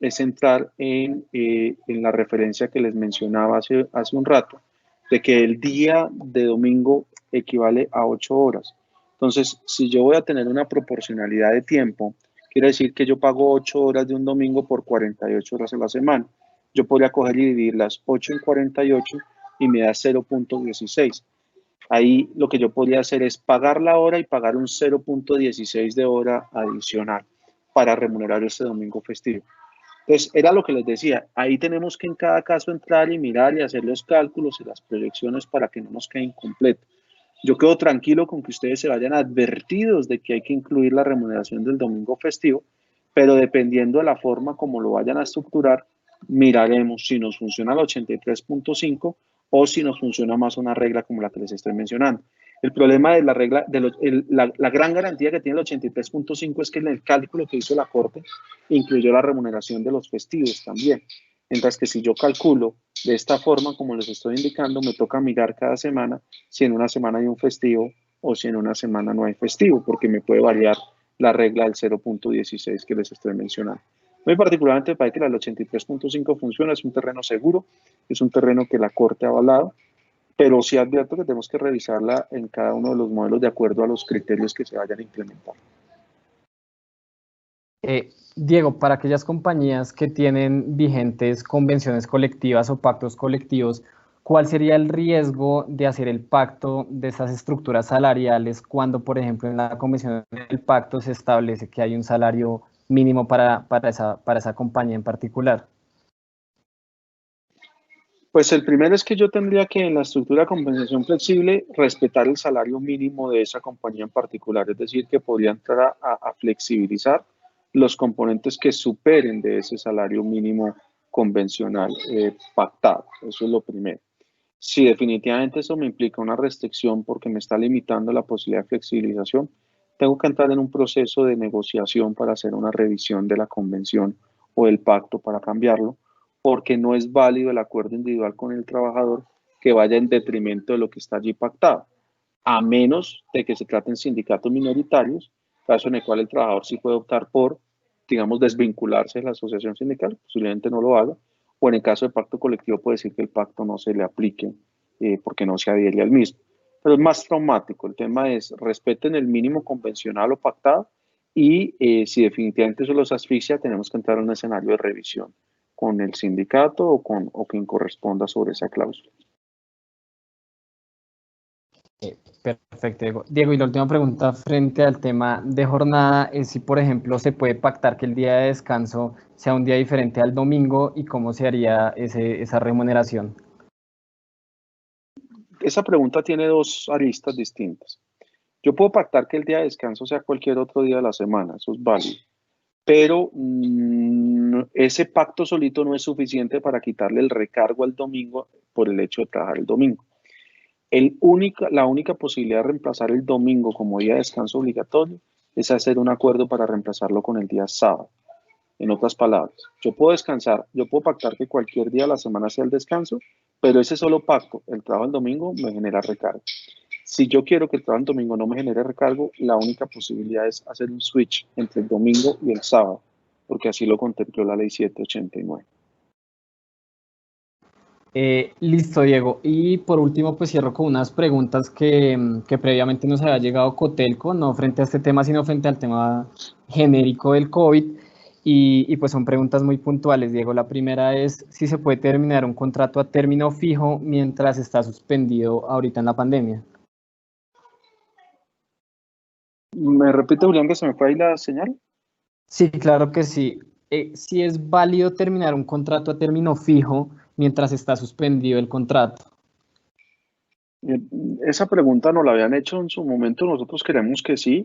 es entrar en la referencia que les mencionaba hace un rato, de que el día de domingo equivale a 8 horas. Entonces, si yo voy a tener una proporcionalidad de tiempo, quiere decir que yo pago 8 horas de un domingo por 48 horas a la semana. Yo podría coger y dividir las 8 en 48 y me da 0.16. Ahí lo que yo podría hacer es pagar la hora y pagar un 0.16 de hora adicional para remunerar este domingo festivo. Entonces, era lo que les decía, ahí tenemos que en cada caso entrar y mirar y hacer los cálculos y las proyecciones para que no nos quede incompleto. Yo quedo tranquilo con que ustedes se vayan advertidos de que hay que incluir la remuneración del domingo festivo, pero dependiendo de la forma como lo vayan a estructurar, miraremos si nos funciona el 83.5 o si nos funciona más una regla como la que les estoy mencionando. El problema de la regla, la gran garantía que tiene el 83.5 es que en el cálculo que hizo la Corte incluyó la remuneración de los festivos también. Mientras que si yo calculo de esta forma, como les estoy indicando, me toca mirar cada semana si en una semana hay un festivo o si en una semana no hay festivo, porque me puede variar la regla del 0.16 que les estoy mencionando. Muy particularmente para que la 83.5 funciona, es un terreno seguro, es un terreno que la Corte ha avalado, pero sí advierto que tenemos que revisarla en cada uno de los modelos de acuerdo a los criterios que se vayan a implementar. Diego, para aquellas compañías que tienen vigentes convenciones colectivas o pactos colectivos, ¿cuál sería el riesgo de hacer el pacto de esas estructuras salariales cuando, por ejemplo, en la convención del pacto se establece que hay un salario mínimo para esa compañía en particular? Pues el primero es que yo tendría que en la estructura de compensación flexible respetar el salario mínimo de esa compañía en particular, es decir, que podría entrar a flexibilizar los componentes que superen de ese salario mínimo convencional pactado. Eso es lo primero. Si definitivamente eso me implica una restricción porque me está limitando la posibilidad de flexibilización, tengo que entrar en un proceso de negociación para hacer una revisión de la convención o el pacto para cambiarlo, porque no es válido el acuerdo individual con el trabajador que vaya en detrimento de lo que está allí pactado, a menos de que se traten sindicatos minoritarios, caso en el cual el trabajador sí puede optar por, digamos, desvincularse de la asociación sindical, posiblemente no lo haga, o en el caso de pacto colectivo puede decir que el pacto no se le aplique porque no se adhiere al mismo. Pero es más traumático, el tema es respeten el mínimo convencional o pactado y si definitivamente eso los asfixia, tenemos que entrar en un escenario de revisión con el sindicato o quien corresponda sobre esa cláusula. Perfecto, Diego. Diego, y la última pregunta frente al tema de jornada es si, por ejemplo, se puede pactar que el día de descanso sea un día diferente al domingo y cómo se haría esa remuneración. Esa pregunta tiene dos aristas distintas. Yo puedo pactar que el día de descanso sea cualquier otro día de la semana, eso es válido, pero ese pacto solito no es suficiente para quitarle el recargo al domingo por el hecho de trabajar el domingo. La única posibilidad de reemplazar el domingo como día de descanso obligatorio es hacer un acuerdo para reemplazarlo con el día sábado. En otras palabras, yo puedo descansar, yo puedo pactar que cualquier día de la semana sea el descanso, pero ese solo pacto, el trabajo el domingo, me genera recargo. Si yo quiero que el trabajo el domingo no me genere recargo, la única posibilidad es hacer un switch entre el domingo y el sábado, porque así lo contempló la ley 789. Listo, Diego. Y por último, pues cierro con unas preguntas que previamente nos había llegado Cotelco, no frente a este tema, sino frente al tema genérico del COVID. Y pues son preguntas muy puntuales, Diego. La primera es si se puede terminar un contrato a término fijo mientras está suspendido ahorita en la pandemia. ¿Me repite, Julián, que se me fue ahí la señal? Sí, claro que sí. Si es válido terminar un contrato a término fijo mientras está suspendido el contrato. Esa pregunta nos la habían hecho en su momento, nosotros creemos que sí.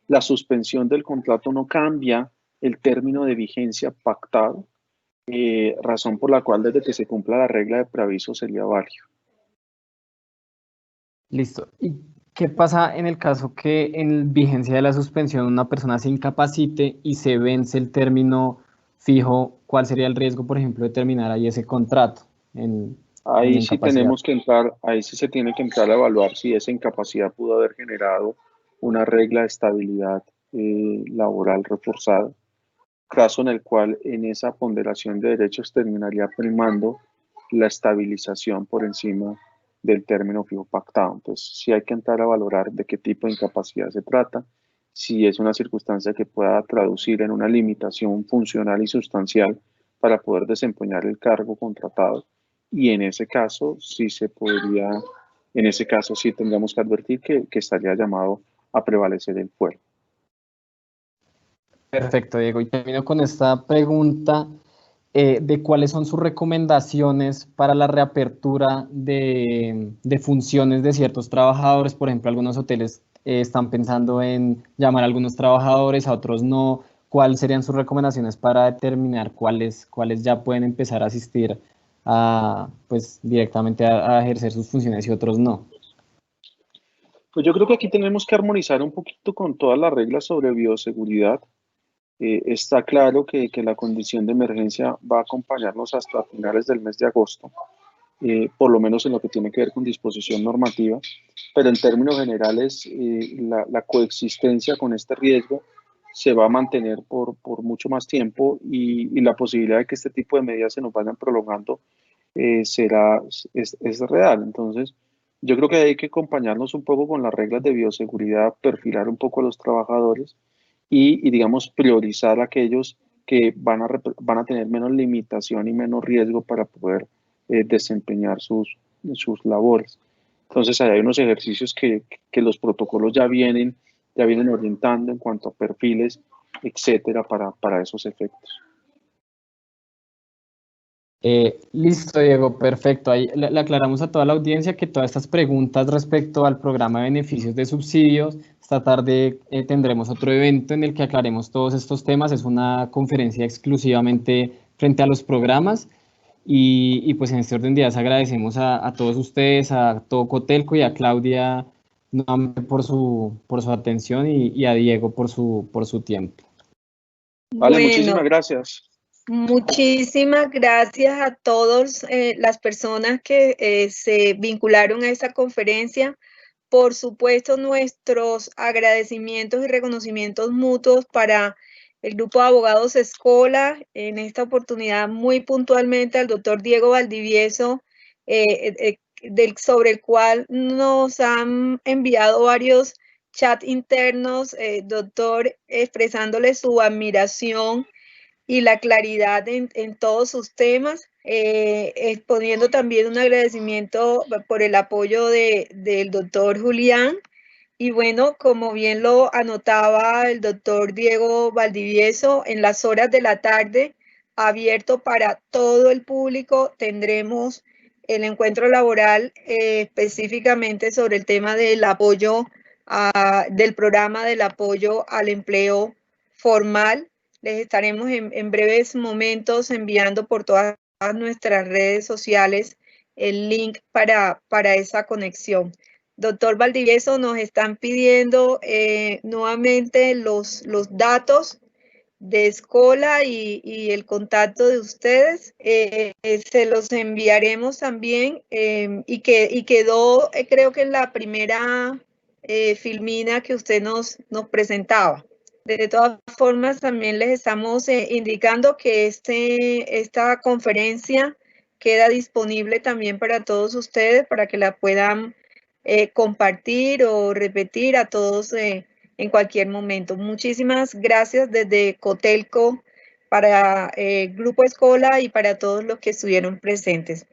La suspensión del contrato no cambia el término de vigencia pactado, razón por la cual desde que se cumpla la regla de preaviso sería válido. Listo. ¿Y qué pasa en el caso que en vigencia de la suspensión una persona se incapacite y se vence el término fijo? ¿Cuál sería el riesgo, por ejemplo, de terminar ahí ese contrato en Ahí sí incapacidad? tenemos que entrar, ahí sí se tiene que entrar a evaluar si esa incapacidad pudo haber generado una regla de estabilidad laboral reforzada, caso en el cual en esa ponderación de derechos terminaría primando la estabilización por encima del término fijo pactado. Entonces, sí hay que entrar a valorar de qué tipo de incapacidad se trata, si es una circunstancia que pueda traducir en una limitación funcional y sustancial para poder desempeñar el cargo contratado. Y en ese caso, sí se podría, en ese caso sí tendríamos que advertir que estaría llamado a prevalecer el fuero. Perfecto, Diego. Y termino con esta pregunta de cuáles son sus recomendaciones para la reapertura de funciones de ciertos trabajadores. Por ejemplo, algunos hoteles están pensando en llamar a algunos trabajadores, a otros no. ¿Cuáles serían sus recomendaciones para determinar cuáles ya pueden empezar a asistir pues, directamente a ejercer sus funciones y otros no? Pues yo creo que aquí tenemos que armonizar un poquito con todas las reglas sobre bioseguridad. Está claro que la condición de emergencia va a acompañarnos hasta finales del mes de agosto, por lo menos en lo que tiene que ver con disposición normativa, pero en términos generales la coexistencia con este riesgo se va a mantener por mucho más tiempo y la posibilidad de que este tipo de medidas se nos vayan prolongando es real. Entonces, yo creo que hay que acompañarnos un poco con las reglas de bioseguridad, perfilar un poco a los trabajadores y digamos, priorizar a aquellos que van a tener menos limitación y menos riesgo para poder desempeñar sus labores. Entonces, hay unos ejercicios que los protocolos ya vienen orientando en cuanto a perfiles, etcétera, para esos efectos. Listo, Diego, perfecto. Ahí le aclaramos a toda la audiencia que todas estas preguntas respecto al programa de beneficios de subsidios Esta tarde tendremos otro evento en el que aclaremos todos estos temas. Es una conferencia exclusivamente frente a los programas. Y pues en este orden de ideas agradecemos a todos ustedes, a todo Cotelco y a Claudia nuevamente por su atención y a Diego por su tiempo. Vale, Bueno, muchísimas gracias. muchísimas gracias a todas las personas que se vincularon a esta conferencia. Por supuesto, nuestros agradecimientos y reconocimientos mutuos para el Grupo de Abogados Escola, en esta oportunidad muy puntualmente al doctor Diego Valdivieso, sobre el cual nos han enviado varios chats internos, doctor, expresándole su admiración y la claridad en todos sus temas, exponiendo también un agradecimiento por el apoyo del doctor Julián. Y bueno, como bien lo anotaba el doctor Diego Valdivieso, en las horas de la tarde, abierto para todo el público, tendremos el encuentro laboral específicamente sobre el tema del apoyo, del programa del apoyo al empleo formal. Les estaremos en breves momentos enviando por todas nuestras redes sociales el link para esa conexión. Doctor Valdivieso, nos están pidiendo nuevamente los datos de Escola y el contacto de ustedes. Se los enviaremos también y quedó, creo que en la primera filmina que usted nos presentaba. De todas formas, también les estamos indicando que esta conferencia queda disponible también para todos ustedes, para que la puedan compartir o repetir a todos en cualquier momento. Muchísimas gracias desde Cotelco para Grupo Escola y para todos los que estuvieron presentes.